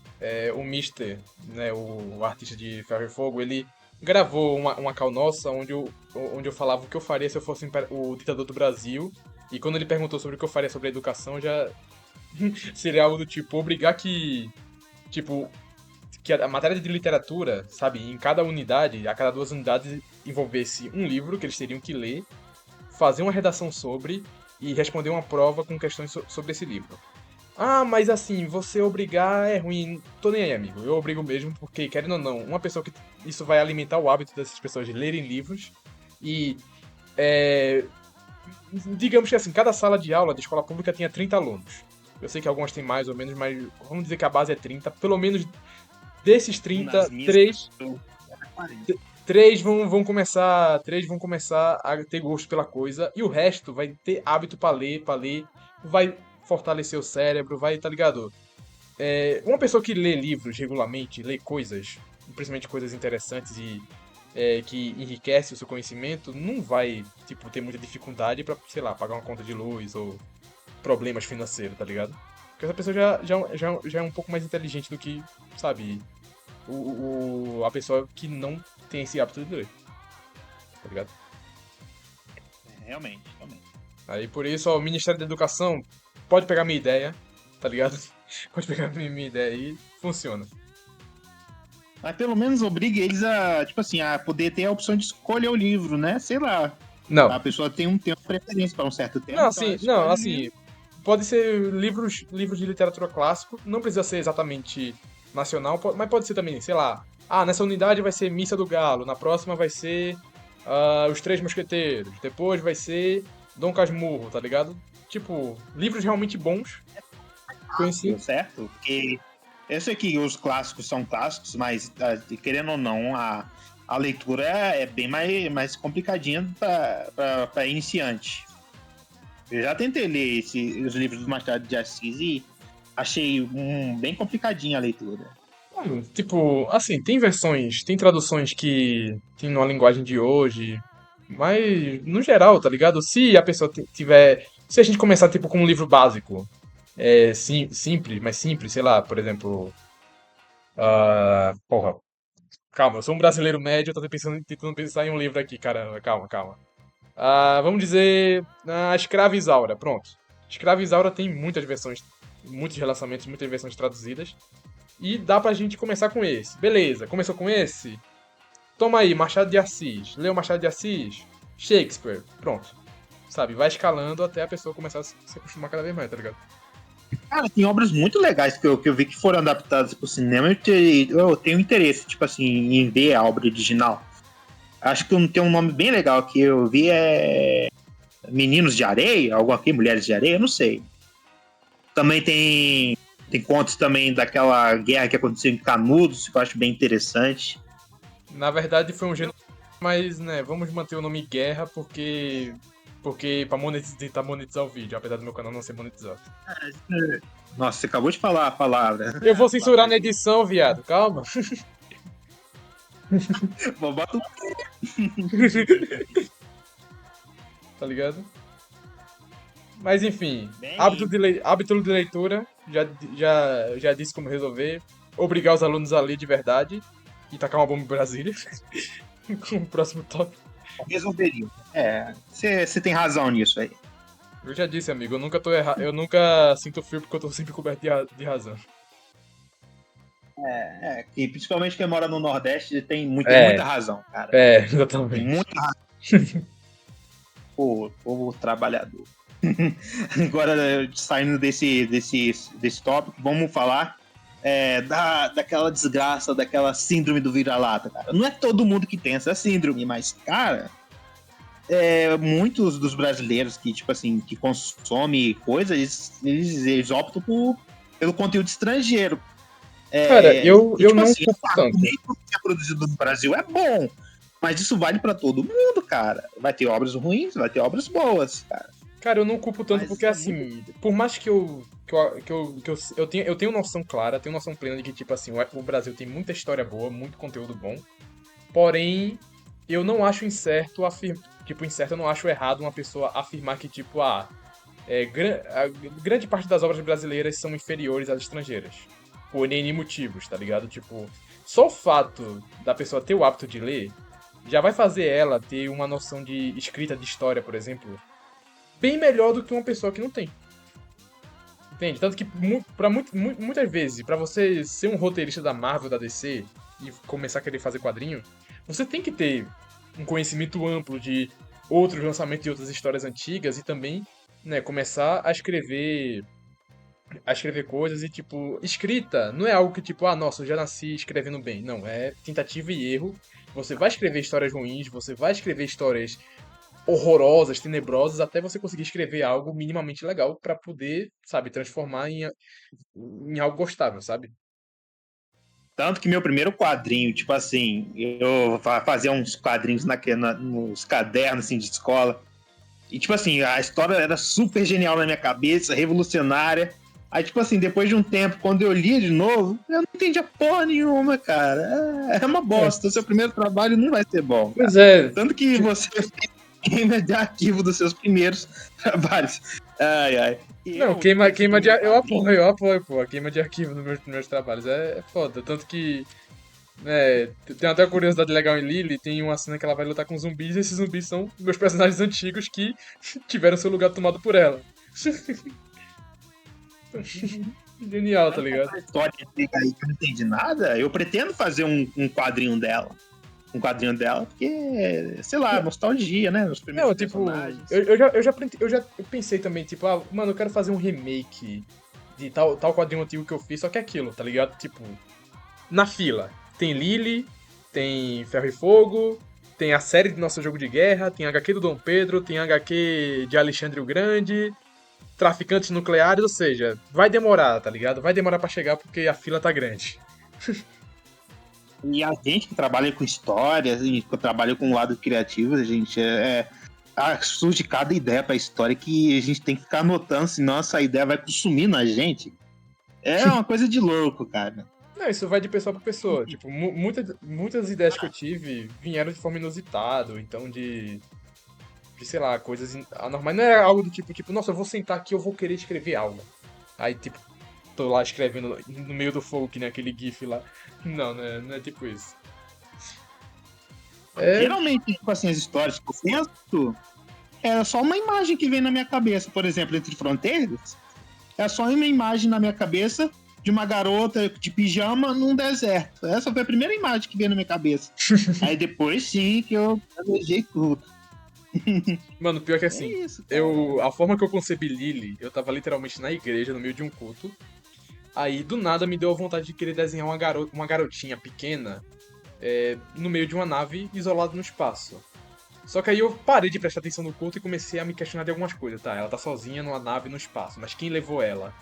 o Mister, né, o artista de Ferro e Fogo, ele gravou uma call nossa onde eu falava o que eu faria se eu fosse o ditador do Brasil. E quando ele perguntou sobre o que eu faria sobre a educação, já seria algo do tipo, obrigar tipo, que a matéria de literatura, sabe, em cada unidade, a cada 2 unidades, envolvesse um livro que eles teriam que ler, fazer uma redação sobre e responder uma prova com questões sobre esse livro. Ah, mas assim, você obrigar é ruim. Tô nem aí, amigo. Eu obrigo mesmo, porque, querendo ou não, uma pessoa que. Isso vai alimentar o hábito dessas pessoas de lerem livros. E. é, digamos que assim, cada sala de aula de escola pública tinha 30 alunos. Eu sei que algumas têm mais ou menos, mas vamos dizer que a base é 30. Pelo menos desses Nas 30, minhas. três, Eu era 40. três vão começar a ter gosto pela coisa. E o resto vai ter hábito pra ler. Vai fortalecer o cérebro, vai, tá ligado? Uma pessoa que lê livros regularmente, lê coisas, principalmente coisas interessantes que enriquece o seu conhecimento, não vai, tipo, ter muita dificuldade pra, sei lá, pagar uma conta de luz ou problemas financeiros, tá ligado? Porque essa pessoa já é um pouco mais inteligente do que, sabe, a pessoa que não tem esse hábito de ler, tá ligado? Realmente, realmente. Aí por isso, ó, o Ministério da Educação pode pegar minha ideia, tá ligado? Pode pegar minha ideia aí, funciona. Mas pelo menos obrigue eles a, tipo assim, a poder ter a opção de escolher o livro, né? Sei lá. Não, A pessoa tem um tempo de preferência para um certo tempo, não, então ela assim, não, escolhe o assim, livro. pode ser livros de literatura clássico, não precisa ser exatamente nacional, mas pode ser também, sei lá, nessa unidade vai ser Missa do Galo, na próxima vai ser Os Três Mosqueteiros, depois vai ser Dom Casmurro, tá ligado? Tipo, livros realmente bons, conheci. Certo? Porque eu sei que os clássicos são clássicos, mas querendo ou não, a leitura é bem mais complicadinha para iniciante. Eu já tentei ler os livros do Machado de Assis e achei bem complicadinha a leitura. Tipo, assim, tem traduções que tem numa linguagem de hoje, mas no geral, tá ligado? Se a pessoa tiver. Se a gente começar, tipo, com um livro básico, simples, mais simples, sei lá, por exemplo. Porra, calma, eu sou um brasileiro médio, eu tô tentando pensar em um livro aqui, caramba, calma, calma. Vamos dizer. A Escrava Isaura, pronto. Escrava Isaura tem muitas versões, muitos relacionamentos, muitas versões traduzidas. E dá pra gente começar com esse. Beleza, começou com esse? Toma aí, Machado de Assis. Leu Machado de Assis? Shakespeare. Pronto. Sabe, vai escalando até a pessoa começar a se acostumar cada vez mais, tá ligado? Cara, tem obras muito legais que eu vi que foram adaptadas pro cinema e eu tenho interesse, tipo assim, em ver a obra original. Acho que tem um nome bem legal que eu vi Meninos de Areia, algo aqui, Mulheres de Areia, eu não sei. Também tem contos também daquela guerra que aconteceu em Canudos, que eu acho bem interessante. Na verdade foi um gênero, mas, né, vamos manter o nome Guerra porque pra tentar monetizar o vídeo, apesar do meu canal não ser monetizado. Nossa, você acabou de falar a palavra. Eu vou censurar na edição, viado, calma. Bota Tá ligado? Mas enfim, bem. hábito de leitura, já disse como resolver. Obrigar os alunos a ler de verdade e tacar uma bomba em Brasília. Com o próximo tópico. Resolveria. Você tem razão nisso aí. Eu já disse, amigo, eu nunca sinto frio porque eu tô sempre coberto de razão. E principalmente quem mora no Nordeste tem muita É, razão, cara. Tem exatamente. muita razão. Povo trabalhador. Agora, saindo desse tópico, vamos falar daquela desgraça, daquela síndrome do vira-lata, cara. Não é todo mundo que tem essa síndrome, mas, cara, muitos dos brasileiros que, tipo assim, que consomem coisas, eles optam pelo conteúdo estrangeiro. Cara, E, eu tipo não assim, culpo o tanto. meio que é produzido no Brasil é bom, mas isso vale pra todo mundo, cara. Vai ter obras ruins, vai ter obras boas, cara. Cara, eu não culpo tanto Mas porque, é muito. assim, por mais eu tenho noção clara, tenho noção plena de que, tipo assim, o Brasil tem muita história boa, muito conteúdo bom, porém, eu não acho incerto, tipo, incerto, eu não acho errado uma pessoa afirmar que, tipo, a grande parte das obras brasileiras são inferiores às estrangeiras, por N motivos, tá ligado? Tipo, só o fato da pessoa ter o hábito de ler já vai fazer ela ter uma noção de escrita de história, por exemplo, bem melhor do que uma pessoa que não tem. Entende? Tanto que muitas vezes, pra você ser um roteirista da Marvel, da DC e começar a querer fazer quadrinho, você tem que ter um conhecimento amplo de outros lançamentos de outras histórias antigas e também, né, começar a escrever coisas e tipo, escrita não é algo que tipo, nossa, eu já nasci escrevendo bem. Não, é tentativa e erro. Você vai escrever histórias ruins, você vai escrever histórias horrorosas, tenebrosas, até você conseguir escrever algo minimamente legal pra poder, sabe, transformar em algo gostável, sabe? Tanto que meu primeiro quadrinho, tipo assim, eu fazia uns quadrinhos nos cadernos assim, de escola. E, tipo assim, a história era super genial na minha cabeça, revolucionária. Aí, tipo assim, depois de um tempo, quando eu lia de novo, eu não entendia porra nenhuma, cara. É uma bosta. O seu primeiro trabalho não vai ser bom, cara. Pois é. Tanto que você queima de arquivo dos seus primeiros trabalhos. Ai, ai. E Não, eu, com esse queima de. primeiro quadrinho, Eu apoio, pô. A queima de arquivo nos meus trabalhos. É foda. Tanto que. É, tem até uma curiosidade legal em Lily, tem uma cena que ela vai lutar com zumbis, e esses zumbis são meus personagens antigos que tiveram seu lugar tomado por ela. Genial, tá ligado? essa história antiga aí que eu não entendi nada, eu pretendo fazer um quadrinho dela. Um quadrinho dela, porque, sei lá, nostalgia, né? Os primeiros Não, tipo, personagens. eu pensei também, tipo, ah, mano, eu quero fazer um remake de tal quadrinho antigo que eu fiz, só que é aquilo, tá ligado? Tipo, na fila, tem Lily, tem Ferro e Fogo, tem a série de Nosso Jogo de Guerra, tem HQ do Dom Pedro, tem HQ de Alexandre o Grande, Traficantes Nucleares, ou seja, vai demorar, tá ligado? Vai demorar pra chegar porque a fila tá grande. E a gente que trabalha com histórias, a gente que trabalha com o lado criativo, a gente surge cada ideia pra história que a gente tem que ficar anotando, senão essa ideia vai consumir na gente. É uma coisa de louco, cara. Não, isso vai de pessoa pra pessoa. Tipo, muitas ideias que eu tive vieram de forma inusitada, ou então de, sei lá, coisas anormais. Não é algo do tipo, nossa, eu vou sentar aqui, eu vou querer escrever algo. Aí, tipo, tô lá escrevendo no meio do fogo, que nem aquele gif lá. Não, não é tipo isso. É, Geralmente, tipo assim, as histórias que eu penso, é só uma imagem que vem na minha cabeça. Por exemplo, Entre Fronteiras, é só uma imagem na minha cabeça de uma garota de pijama num deserto. Essa foi a primeira imagem que veio na minha cabeça. Aí depois sim que eu planejei tudo. mano, pior que É assim, isso, cara. a forma que eu concebi Lily, eu tava literalmente na igreja, no meio de um culto. Aí, do nada, me deu a vontade de querer desenhar uma garotinha pequena no meio de uma nave isolada no espaço. Só que aí eu parei de prestar atenção no culto e comecei a me questionar de algumas coisas. Tá, ela tá sozinha numa nave no espaço, mas quem levou ela?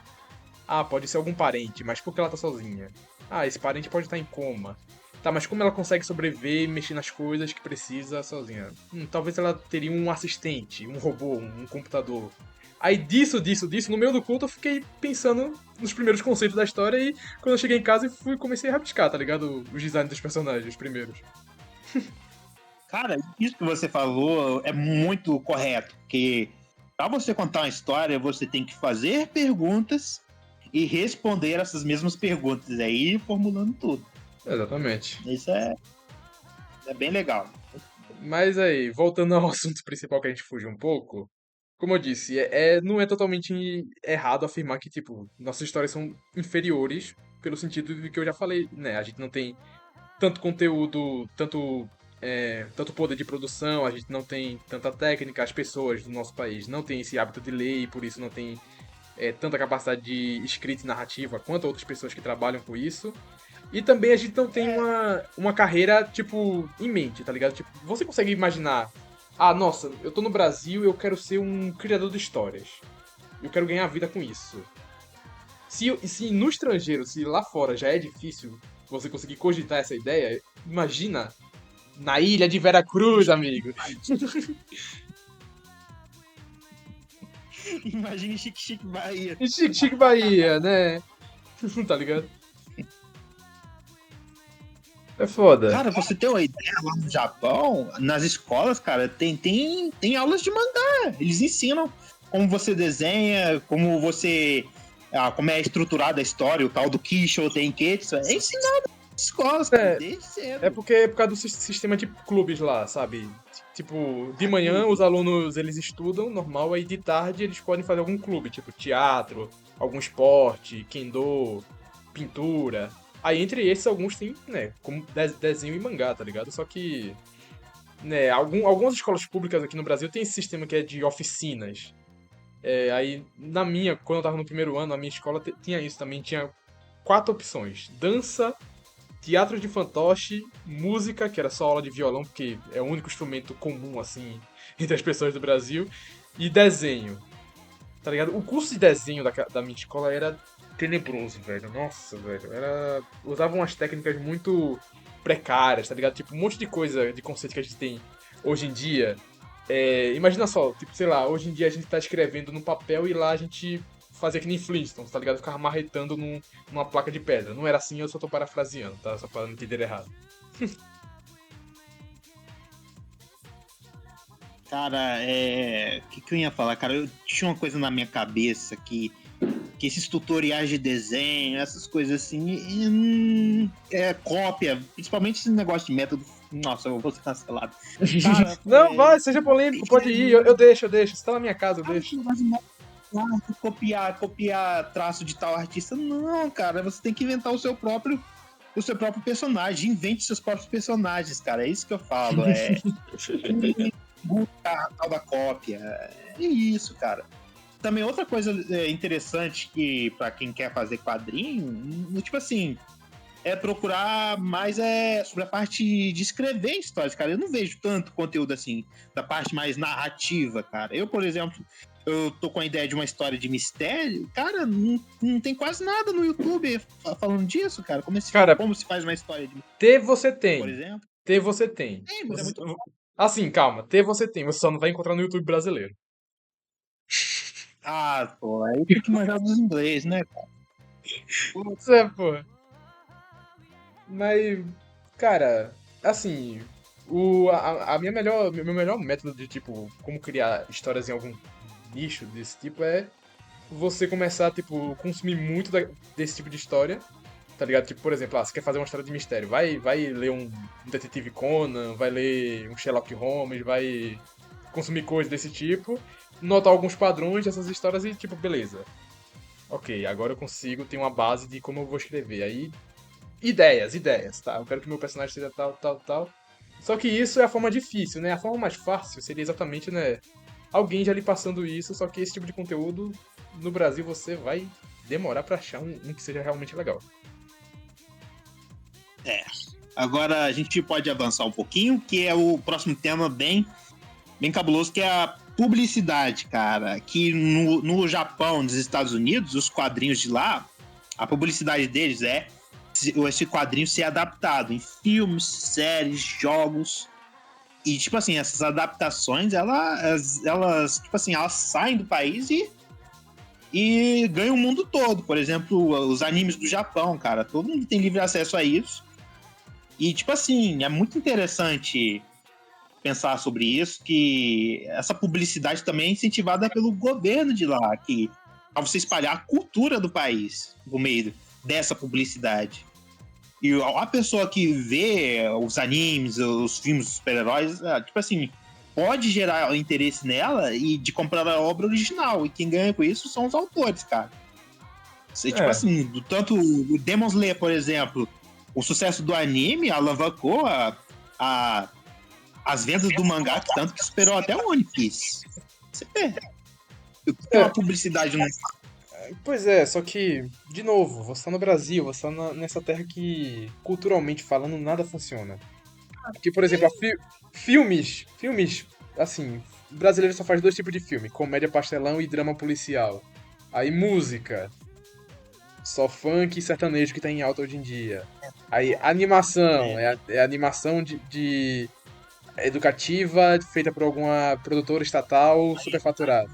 Ah, pode ser algum parente, mas por que ela tá sozinha? Ah, esse parente pode estar em coma. Tá, mas como ela consegue sobreviver e mexer nas coisas que precisa sozinha? Talvez ela teria um assistente, um robô, um computador. Aí disso, no meio do culto eu fiquei pensando nos primeiros conceitos da história e quando eu cheguei em casa comecei a rabiscar, tá ligado? Os designs dos personagens, os primeiros. Cara, isso que você falou é muito correto, porque para você contar uma história, você tem que fazer perguntas e responder essas mesmas perguntas, aí formulando tudo. Exatamente. Isso é bem legal. Mas aí, voltando ao assunto principal que a gente fugiu um pouco, como eu disse, não é totalmente errado afirmar que, tipo, nossas histórias são inferiores, pelo sentido de que eu já falei, né? A gente não tem tanto conteúdo, tanto poder de produção, a gente não tem tanta técnica, as pessoas do nosso país não têm esse hábito de ler e por isso não tem tanta capacidade de escrita e narrativa quanto outras pessoas que trabalham com isso. E também a gente não tem uma carreira, tipo, em mente, tá ligado? Tipo, você consegue imaginar, ah, nossa, eu tô no Brasil e eu quero ser um criador de histórias. Eu quero ganhar vida com isso. Se no estrangeiro, se lá fora já é difícil você conseguir cogitar essa ideia, imagina na ilha de Veracruz, amigo. Imagine Chique Chique Bahia. Chique, Chique Bahia, né? Tá ligado? É foda. Cara, você tem uma ideia lá no Japão, nas escolas, cara, tem aulas de mangá. Eles ensinam como você desenha, como você. Como é estruturada a história, o tal do Kisho, Tenketsu. É ensinado nas escolas, cara, É, desde cedo. é porque é por causa do sistema de clubes lá, sabe? Tipo, de manhã os alunos eles estudam normal, aí de tarde eles podem fazer algum clube, tipo teatro, algum esporte, kendo, pintura. Aí entre esses alguns tem, né, como desenho e mangá, tá ligado? Só que, né, algumas escolas públicas aqui no Brasil tem esse sistema que é de oficinas. Aí na minha, quando eu tava no primeiro ano, a minha escola tinha isso também, tinha quatro opções: dança, teatro de fantoche, música, que era só aula de violão, porque é o único instrumento comum, assim, entre as pessoas do Brasil, e desenho, tá ligado? O curso de desenho da minha escola era tenebroso, velho. Nossa, velho. Usava umas técnicas muito precárias, tá ligado? Tipo, um monte de coisa, de conceito que a gente tem hoje em dia. Imagina só, tipo, sei lá, hoje em dia a gente tá escrevendo no papel e lá a gente fazia que nem Flintstones, tá ligado? Ficava marretando numa placa de pedra. Não era assim, eu só tô parafraseando, tá? Só pra não entender errado. Cara, o que eu ia falar, cara? Eu tinha uma coisa na minha cabeça que esses tutoriais de desenho, essas coisas assim, é cópia, principalmente esse negócio de método. Nossa, eu vou ser cancelado. Cara, Não, vai, seja polêmico, pode ir. Eu deixo, eu deixo. Você tá na minha casa, eu deixo. Copiar traço de tal artista. Não, cara, você tem que inventar o seu próprio personagem. Invente seus próprios personagens, cara. É isso que eu falo. A tal da cópia. É isso, cara. Também outra coisa interessante que para quem quer fazer quadrinho, tipo assim, é procurar mais sobre a parte de escrever histórias, cara. Eu não vejo tanto conteúdo assim, da parte mais narrativa, cara. Eu, por exemplo, eu tô com a ideia de uma história de mistério, cara, não tem quase nada no YouTube falando disso, cara. Cara, Como se faz uma história de ter você mistério, por tem. exemplo. Ter você tem. Mas é muito. Assim, calma. Ter você tem. Você só não vai encontrar no YouTube brasileiro. Ah, pô, aí tem que manjar dos inglês, né, cara? Isso é, pô. Mas, cara, assim, a minha meu melhor método de, tipo, como criar histórias em algum nicho desse tipo é você começar, tipo, consumir muito desse tipo de história, tá ligado? Tipo, por exemplo, você quer fazer uma história de mistério, vai ler um Detetive Conan, vai ler um Sherlock Holmes, vai consumir coisas desse tipo, notar alguns padrões dessas histórias e, tipo, beleza. Ok, agora eu consigo ter uma base de como eu vou escrever. Aí ideias, tá? Eu quero que meu personagem seja tal, tal, tal. Só que isso é a forma difícil, né? A forma mais fácil seria exatamente, né? Alguém já lhe passando isso, só que esse tipo de conteúdo no Brasil você vai demorar pra achar um que seja realmente legal. Agora a gente pode avançar um pouquinho, que é o próximo tema bem cabuloso, que é a publicidade, cara. Que no Japão, nos Estados Unidos, os quadrinhos de lá, a publicidade deles é esse quadrinho ser adaptado em filmes, séries, jogos. E, tipo assim, essas adaptações, tipo assim, elas saem do país e ganham o mundo todo. Por exemplo, os animes do Japão, cara. Todo mundo tem livre acesso a isso. E, tipo assim, é muito interessante pensar sobre isso, que essa publicidade também é incentivada pelo governo de lá, que para você espalhar a cultura do país por meio dessa publicidade. E a pessoa que vê os animes, os filmes dos super-heróis, tipo assim, pode gerar interesse nela e de comprar a obra original. E quem ganha com isso são os autores, cara. Tipo É, assim, tanto o Demon Slayer, por exemplo, o sucesso do anime alavancou a as vendas do mangá, tanto que superou até o One Piece. Você vê. O que é é, uma publicidade no. pois é, só que, de novo, você tá no Brasil, você tá nessa terra que, culturalmente falando, nada funciona. Porque, por exemplo, filmes, assim, brasileiro só faz dois tipos de filme, comédia pastelão e drama policial. Aí música, só funk e sertanejo que tá em alta hoje em dia. Aí animação, É, é animação de educativa feita por alguma produtora estatal superfaturada.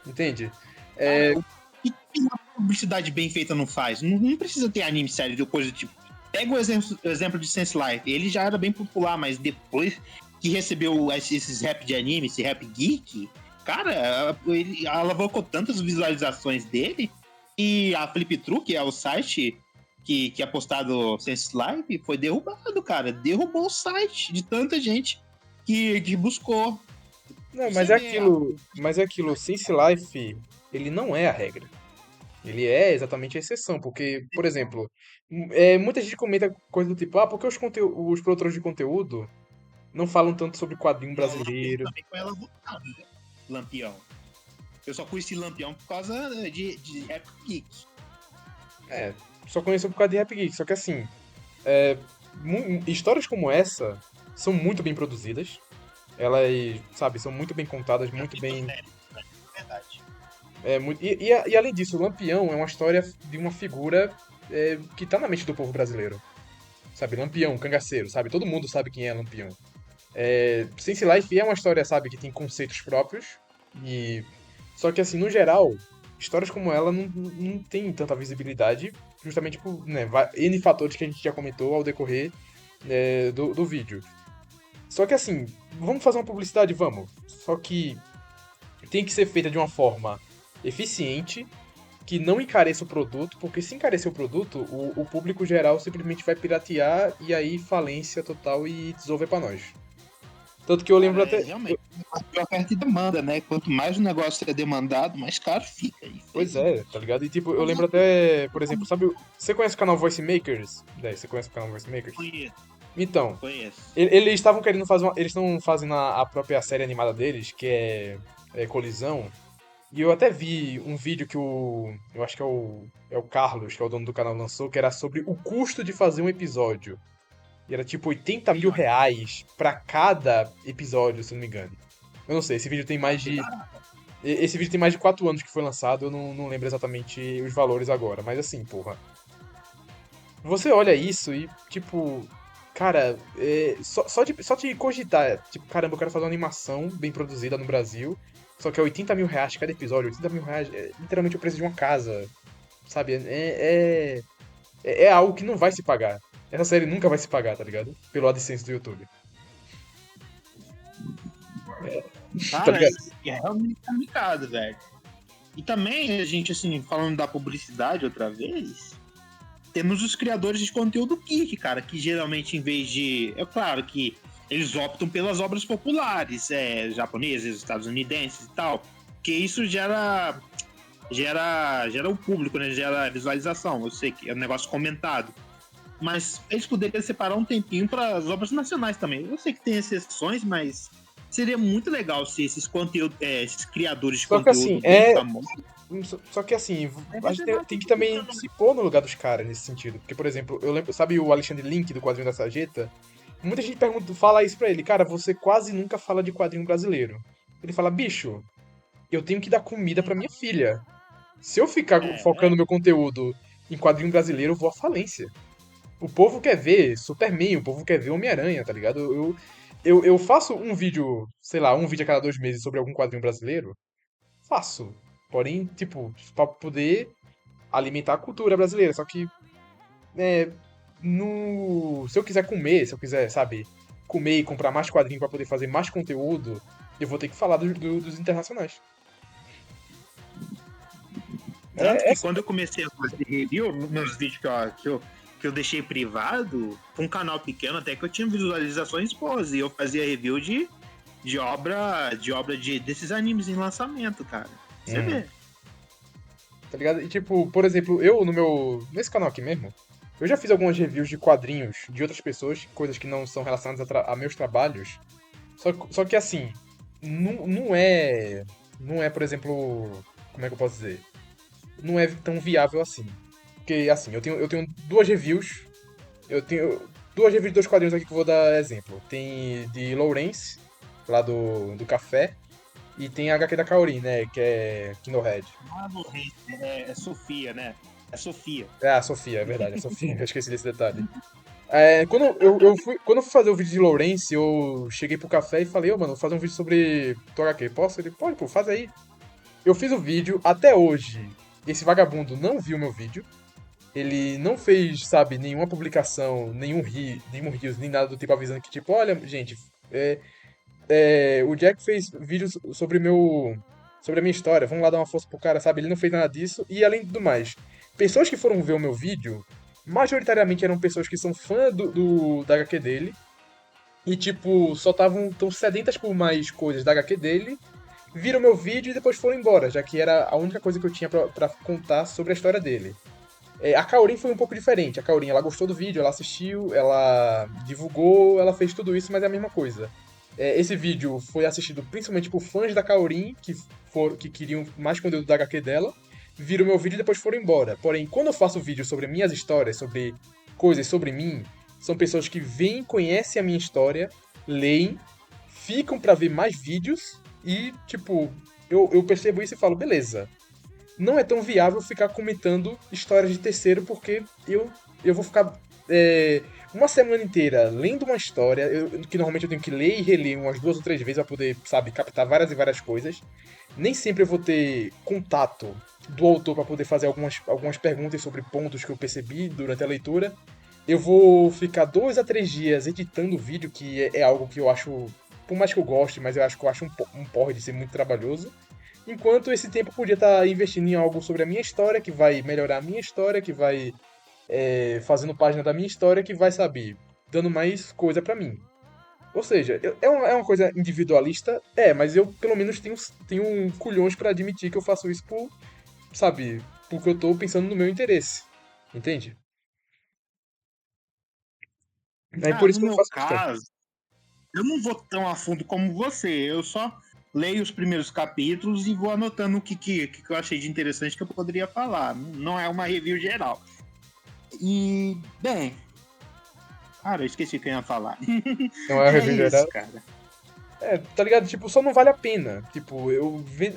Entende? cara, É, o que uma publicidade bem feita não faz? Não precisa ter anime sério de coisa do tipo. Pega o exemplo de Sense Life. Ele já era bem popular, mas depois que recebeu esses rap de anime, esse rap geek, cara, ele alavancou tantas visualizações dele e a Flip True, que é o site que é postado Sense Life, foi derrubado, cara. Derrubou o site de tanta gente que buscou. não, Você vê a mas é aquilo, o Sense Life, ele não é a regra. Ele é exatamente a exceção, porque, por exemplo, muita gente comenta coisa do tipo, porque os produtores de conteúdo não falam tanto sobre quadrinho Não, Lampião brasileiro. também foi ela votada, né? Lampião. Eu só conheci Lampião por causa de Rap Geek. É, só conheço por causa de Rap Geek, só que assim, histórias como essa são muito bem produzidas. Elas, sabe, são muito bem contadas, Já muito fiz bem. série, é verdade. E além disso, o Lampião é uma história de uma figura que tá na mente do povo brasileiro. Sabe, Lampião, cangaceiro, sabe? Todo mundo sabe quem é Lampião. Sense Life é uma história, sabe, que tem conceitos próprios, E só que assim, no geral, histórias como ela não tem tanta visibilidade, justamente por, né, N fatores que a gente já comentou ao decorrer, do vídeo. Só que assim, vamos fazer uma publicidade? Vamos. Só que tem que ser feita de uma forma eficiente, que não encareça o produto, porque se encarecer o produto, o público geral simplesmente vai piratear e aí falência total e desover pra nós. Tanto que eu lembro Cara, é até. realmente uma oferta e demanda, né? Quanto mais o negócio é demandado, mais caro fica, Pois infelizmente. é, tá ligado? E tipo, eu lembro até, por exemplo, sabe. Você conhece o canal Voice Makers? Você conhece o canal Voice Makers? Conheço, Então, conheço. eles estavam querendo fazer uma. Eles estão fazendo a própria série animada deles, que é Colisão. E eu até vi um vídeo que o. Eu acho que é o Carlos, que é o dono do canal, lançou, que era sobre o custo de fazer um episódio. E era tipo 80 mil Milhões. reais pra cada episódio, se não me engano. Eu não sei, esse vídeo tem Eu mais achei de. barato. Esse vídeo tem mais de 4 anos que foi lançado, eu não lembro exatamente os valores agora. Mas assim, porra. Você olha isso e, tipo. Cara, só de cogitar, tipo, caramba, eu quero fazer uma animação bem produzida no Brasil. Só que é 80 mil reais cada episódio. 80 mil reais é literalmente o preço de uma casa. Sabe? É algo que não vai se pagar. Essa série nunca vai se pagar, tá ligado? Pelo AdSense do YouTube. Tá Cara, ligado? é realmente complicado, velho. E também, a gente, assim, falando da publicidade outra vez, temos os criadores de conteúdo geek, cara, que geralmente, em vez de. É claro que eles optam pelas obras populares, japonesas, estadunidenses e tal, que isso gera o público, né? Gera visualização. Eu sei que é um negócio comentado. Mas eles poderiam separar um tempinho para as obras nacionais também. Eu sei que tem exceções, mas seria muito legal se esses conteúdo, esses criadores de Só que assim, conteúdo bem famosos Só que assim, a gente tem, representassem tem que um pouquinho também também. se pôr no lugar dos caras nesse sentido. Porque, por exemplo, eu lembro, sabe o Alexandre Link do quadrinho da Sarjeta? Muita gente fala isso pra ele, cara, você quase nunca fala de quadrinho brasileiro. Ele fala, bicho, eu tenho que dar comida pra minha filha. Se eu ficar É, focando meu conteúdo em quadrinho brasileiro, eu vou à falência. O povo quer ver Superman, o povo quer ver Homem-Aranha, tá ligado? Eu faço um vídeo, sei lá, um vídeo a cada 2 meses sobre algum quadrinho brasileiro. Faço. Porém, tipo, pra poder alimentar a cultura brasileira. Só que, é, se eu quiser comer, se eu quiser, sabe, comer e comprar mais quadrinhos pra poder fazer mais conteúdo, eu vou ter que falar dos internacionais. tanto É que essa. quando eu comecei a fazer review, nos vídeos que eu deixei privado, com um canal pequeno, até que eu tinha visualizações boas, e eu fazia review desses animes em lançamento, cara. Você Uhum. vê. Tá ligado? E tipo, por exemplo, eu no meu. Nesse canal aqui mesmo, eu já fiz algumas reviews de quadrinhos de outras pessoas, coisas que não são relacionadas a meus trabalhos. Só que assim, não é. Não é, por exemplo. Como é que eu posso dizer? Não é tão viável assim. Porque, assim, eu tenho duas reviews. Eu tenho duas reviews de dois quadrinhos aqui que eu vou dar exemplo. Tem de Lawrence, lá do Café, e tem a HQ da Kaori, né? Que é Kingdom Head. Não é Lohei, é Sofia, né? É Sofia. É a Sofia, é verdade, a Sofia, eu esqueci desse detalhe. Quando eu fui fazer o vídeo de Lawrence, eu cheguei pro café e falei, ô mano, vou fazer um vídeo sobre tua HQ, posso? Ele, pode, pô, faz aí. Eu fiz o vídeo, até hoje, esse vagabundo não viu meu vídeo, ele não fez, sabe, nenhuma publicação, nenhum reels, nem nada do tipo avisando que, tipo, olha, gente, o Jack fez vídeos sobre a minha história, vamos lá dar uma força pro cara, sabe? Ele não fez nada disso, e além do mais, pessoas que foram ver o meu vídeo, majoritariamente eram pessoas que são fã da HQ dele, e, tipo, só estavam tão sedentas por mais coisas da HQ dele, viram meu vídeo e depois foram embora, já que era a única coisa que eu tinha pra contar sobre a história dele. A Kaorin foi um pouco diferente. A Kaorin, ela gostou do vídeo, ela assistiu, ela divulgou, ela fez tudo isso, mas é a mesma coisa. Esse vídeo foi assistido principalmente por fãs da Kaorin, que queriam mais conteúdo da HQ dela, viram meu vídeo e depois foram embora. Porém, quando eu faço vídeo sobre minhas histórias, sobre coisas sobre mim, são pessoas que vêm, conhecem a minha história, leem, ficam pra ver mais vídeos e, tipo, eu percebo isso e falo, beleza, não é tão viável ficar comentando histórias de terceiro, porque eu vou ficar uma semana inteira lendo uma história, que normalmente eu tenho que ler e reler umas 2 ou 3 vezes pra poder, sabe, captar várias e várias coisas. nem sempre eu vou ter contato do autor para poder fazer algumas perguntas sobre pontos que eu percebi durante a leitura. Eu vou ficar 2 a 3 dias editando o vídeo, que é algo que eu acho, por mais que eu goste, mas eu acho que eu acho um porre de ser muito trabalhoso. Enquanto esse tempo eu podia estar investindo em algo sobre a minha história, que vai melhorar a minha história, que vai fazendo página da minha história, que vai, sabe, dando mais coisa pra mim. Ou seja, é uma coisa individualista? É, mas eu pelo menos tenho um culhões pra admitir que eu faço isso por, sabe, porque eu tô pensando no meu interesse. Entende? É por isso No que eu meu faço questão. caso, eu não vou tão a fundo como você. Eu só leio os primeiros capítulos e vou anotando o que eu achei de interessante que eu poderia falar. Não é uma review geral. E, bem, cara, eu esqueci o que eu ia falar. Não é a É review geral. isso, cara. É, tá ligado? Tipo, só não vale a pena. Tipo,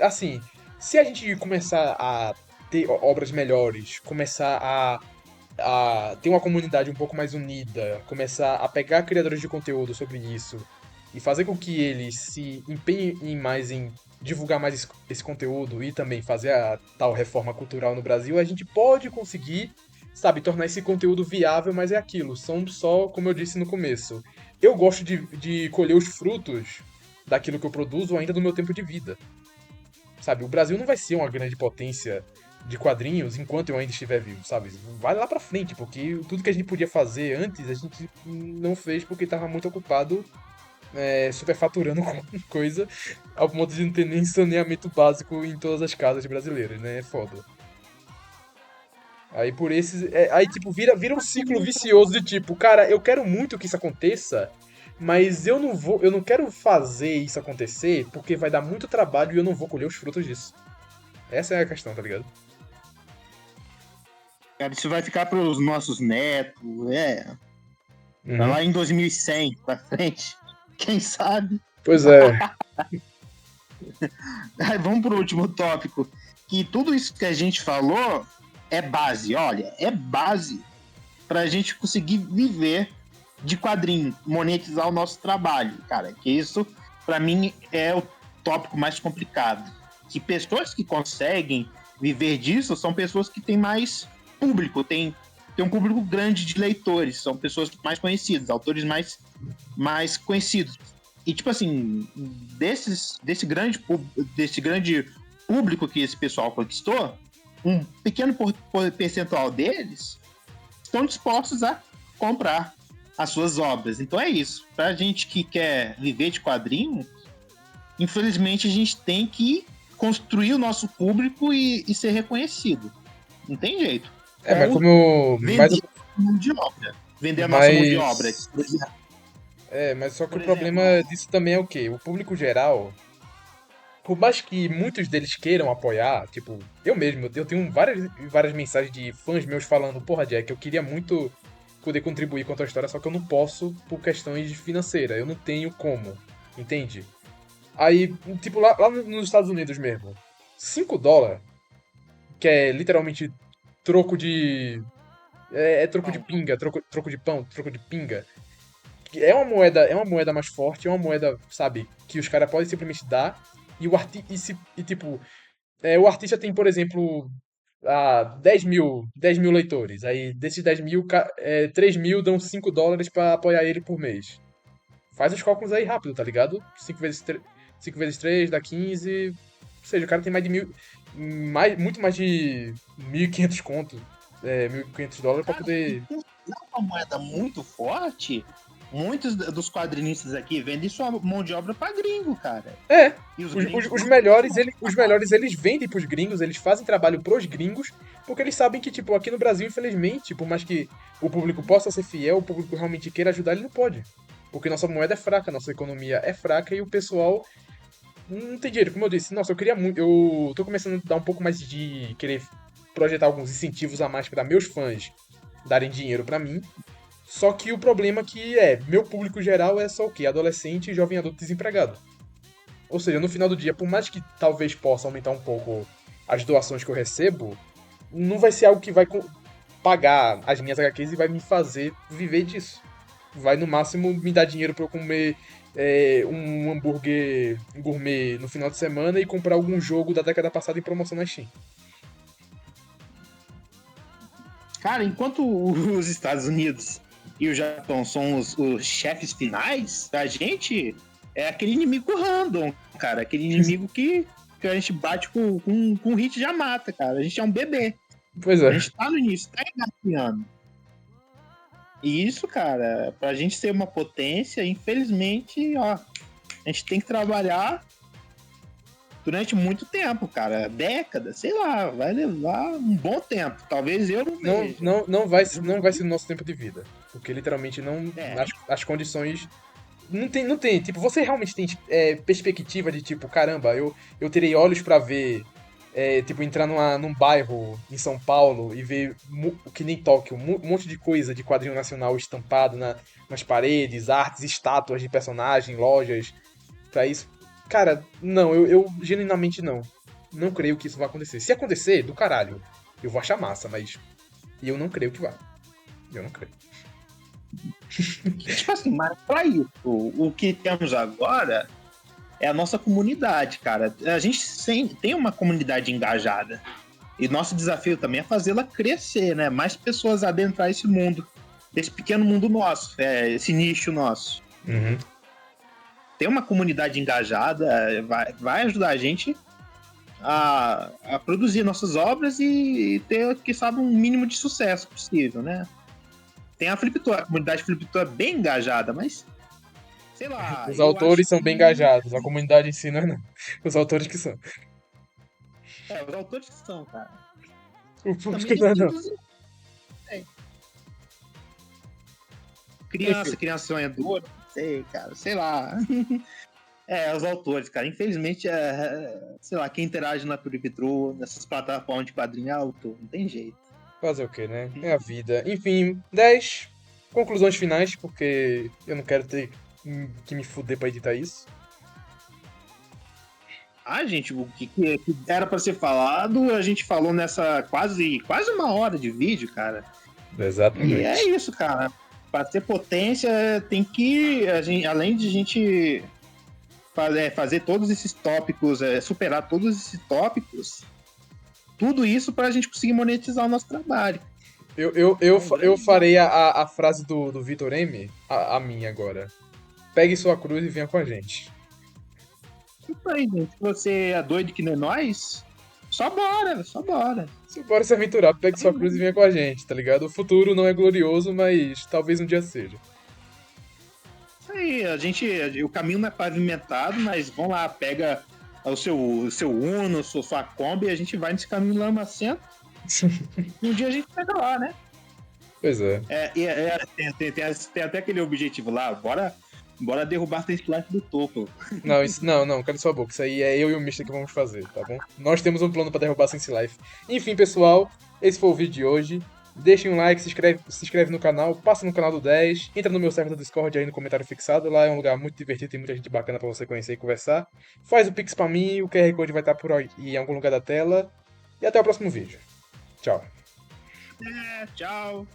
assim, se a gente começar a ter obras melhores, começar a ter uma comunidade um pouco mais unida, começar a pegar criadores de conteúdo sobre isso e fazer com que eles se empenhem mais em divulgar mais esse conteúdo e também fazer a tal reforma cultural no Brasil, a gente pode conseguir, sabe, tornar esse conteúdo viável, mas é aquilo, são só, como eu disse no começo, eu gosto de colher os frutos daquilo que eu produzo ainda no meu tempo de vida. Sabe, o Brasil não vai ser uma grande potência de quadrinhos enquanto eu ainda estiver vivo, sabe? Vai lá pra frente, porque tudo que a gente podia fazer antes, a gente não fez porque tava muito ocupado superfaturando com coisa, ao ponto de não ter nem saneamento básico em todas as casas brasileiras, né? É foda. Aí por esses. Aí, tipo, vira um ciclo vicioso de tipo, cara, eu quero muito que isso aconteça, mas eu não quero fazer isso acontecer porque vai dar muito trabalho e eu não vou colher os frutos disso. Essa é a questão, tá ligado? Cara, isso vai ficar para os nossos netos, pra Uhum. lá em 2100 pra frente. Quem sabe? Pois é. Aí vamos pro último tópico. Que tudo isso que a gente falou é base, olha, é base pra gente conseguir viver de quadrinho, monetizar o nosso trabalho, cara. Que isso, pra mim, é o tópico mais complicado. Que pessoas que conseguem viver disso são pessoas que têm mais público, tem um público grande de leitores, são pessoas mais conhecidas, autores mais conhecidos. E, tipo assim, desse grande público que esse pessoal conquistou, um pequeno percentual deles estão dispostos a comprar as suas obras. Então é isso. Pra gente que quer viver de quadrinho, infelizmente a gente tem que construir o nosso público e ser reconhecido. Não tem jeito. Mas Ou como. vender a mão de obra. Vender a nossa mão de obra. Mas. Mas só que Por o exemplo, problema disso também é o quê? O público geral, por mais que muitos deles queiram apoiar, tipo, eu mesmo, eu tenho várias mensagens de fãs meus falando, porra, Jack, eu queria muito poder contribuir com a tua história, só que eu não posso por questões financeiras, eu não tenho como, entende? Aí, tipo, lá nos Estados Unidos mesmo, US$ 5, que é literalmente troco de. É troco de pão. pinga, troco de pão, troco de pinga. É uma moeda mais forte, é uma moeda, sabe, que os caras podem simplesmente dar. E o arti e, tipo, o artista tem, por exemplo, 10 mil leitores. Aí desses 10 mil, 3 mil dão US$ 5 pra apoiar ele por mês. Faz os cálculos aí rápido, tá ligado? 5 vezes 3 dá 15. Ou seja, o cara tem mais de muito mais de 1.500 conto, US$ 1.500 pra Cara, e poder. por ser uma moeda muito forte, muitos dos quadrinistas aqui vendem sua mão de obra pra gringo, cara. É, E os os, gringos os- os não têm esse melhores, modo de os trabalho. melhores eles vendem pros gringos, eles fazem trabalho pros gringos, porque eles sabem que, tipo, aqui no Brasil, infelizmente, por mais que o público possa ser fiel, o público realmente queira ajudar, ele não pode. Porque nossa moeda é fraca, nossa economia é fraca e o pessoal não tem dinheiro. Como eu disse, nossa, eu queria muito. Eu tô começando a dar um pouco mais de querer projetar alguns incentivos a mais para meus fãs darem dinheiro pra mim. Só que o problema que meu público geral é só o quê? Adolescente e jovem adulto desempregado. Ou seja, no final do dia, por mais que talvez possa aumentar um pouco as doações que eu recebo, não vai ser algo que vai pagar as minhas HQs e vai me fazer viver disso. vai no máximo me dar dinheiro pra eu comer um hambúrguer gourmet no final de semana e comprar algum jogo da década passada em promoção na Steam. Cara, enquanto os Estados Unidos e o Japão são os chefes finais, a gente é aquele inimigo random, cara. Aquele inimigo que a gente bate com hit já mata, cara. A gente é um bebê. Pois A é. gente tá no início, tá engatinhando. E isso, cara, pra gente ser uma potência, infelizmente, ó, a gente tem que trabalhar durante muito tempo, cara. Décadas, sei lá, vai levar um bom tempo. Talvez eu não Não, veja. não vai ser o nosso tempo de vida. Porque literalmente não. É. As condições. Não tem. Tipo, você realmente tem perspectiva de tipo, caramba, eu terei olhos pra ver. Tipo, entrar num bairro em São Paulo e ver, que nem Tóquio, um monte de coisa de quadrinho nacional estampado nas paredes, artes, estátuas de personagem, lojas, pra isso. Cara, não, eu genuinamente não. Não creio que isso vai acontecer. Se acontecer, do caralho. Eu vou achar massa, mas eu não creio que vá. Eu não creio. Tipo assim, mas pra isso, o que temos agora é a nossa comunidade, cara. A gente tem uma comunidade engajada. E nosso desafio também é fazê-la crescer, né? Mais pessoas adentrar esse mundo, esse pequeno mundo nosso, esse nicho nosso. Uhum. Ter uma comunidade engajada vai ajudar a gente a produzir nossas obras e ter, quem sabe, um mínimo de sucesso possível, né? Tem a Fliptour, a comunidade Fliptour é bem engajada, mas sei lá, Os eu acho autores são bem que. engajados, a comunidade em si não é não. Os autores que são. Os autores que são, cara. O Também público não é depende não. dos. Enfim, Criança sonhadora, não sei, cara, sei lá. Os autores, cara. Infelizmente, sei lá, quem interage na Fliptour, nessas plataformas de quadrinho é autor, não tem jeito. fazer o quê, né? É a vida. Enfim, 10 conclusões finais, porque eu não quero ter que me fuder pra editar isso. Ah, gente, o que era pra ser falado, a gente falou nessa quase uma hora de vídeo, cara. E é Exatamente. isso, cara. Pra ter potência, tem que, além de a gente fazer todos esses tópicos, superar todos esses tópicos, tudo isso pra gente conseguir monetizar o nosso trabalho. Eu farei a frase do Vitor M, a minha agora. Pegue sua cruz e venha com a gente. Isso aí, gente. Se você é doido que nem nós, só bora, só bora. Se bora se aventurar, pegue sua cruz e venha com a gente, tá ligado? O futuro não é glorioso, mas talvez um dia seja. Isso aí, o caminho não é pavimentado, mas vamos lá, pega o seu Uno, sua Kombi, e a gente vai nesse caminho lamacento. E um dia a gente chega lá, né? Pois é. Tem até aquele objetivo lá, bora derrubar Face Life do topo. Não, cala sua boca. Isso aí é eu e o Mister que vamos fazer, tá bom? Nós temos um plano pra derrubar Sense Life. Enfim, pessoal, esse foi o vídeo de hoje. Deixem um like, se inscreve no canal, passa no canal do 10, entra no meu server do Discord aí no comentário fixado. Lá é um lugar muito divertido, tem muita gente bacana pra você conhecer e conversar. Faz o Pix pra mim, o QR Code vai estar por aí em algum lugar da tela. E até o próximo vídeo. Tchau. Tchau.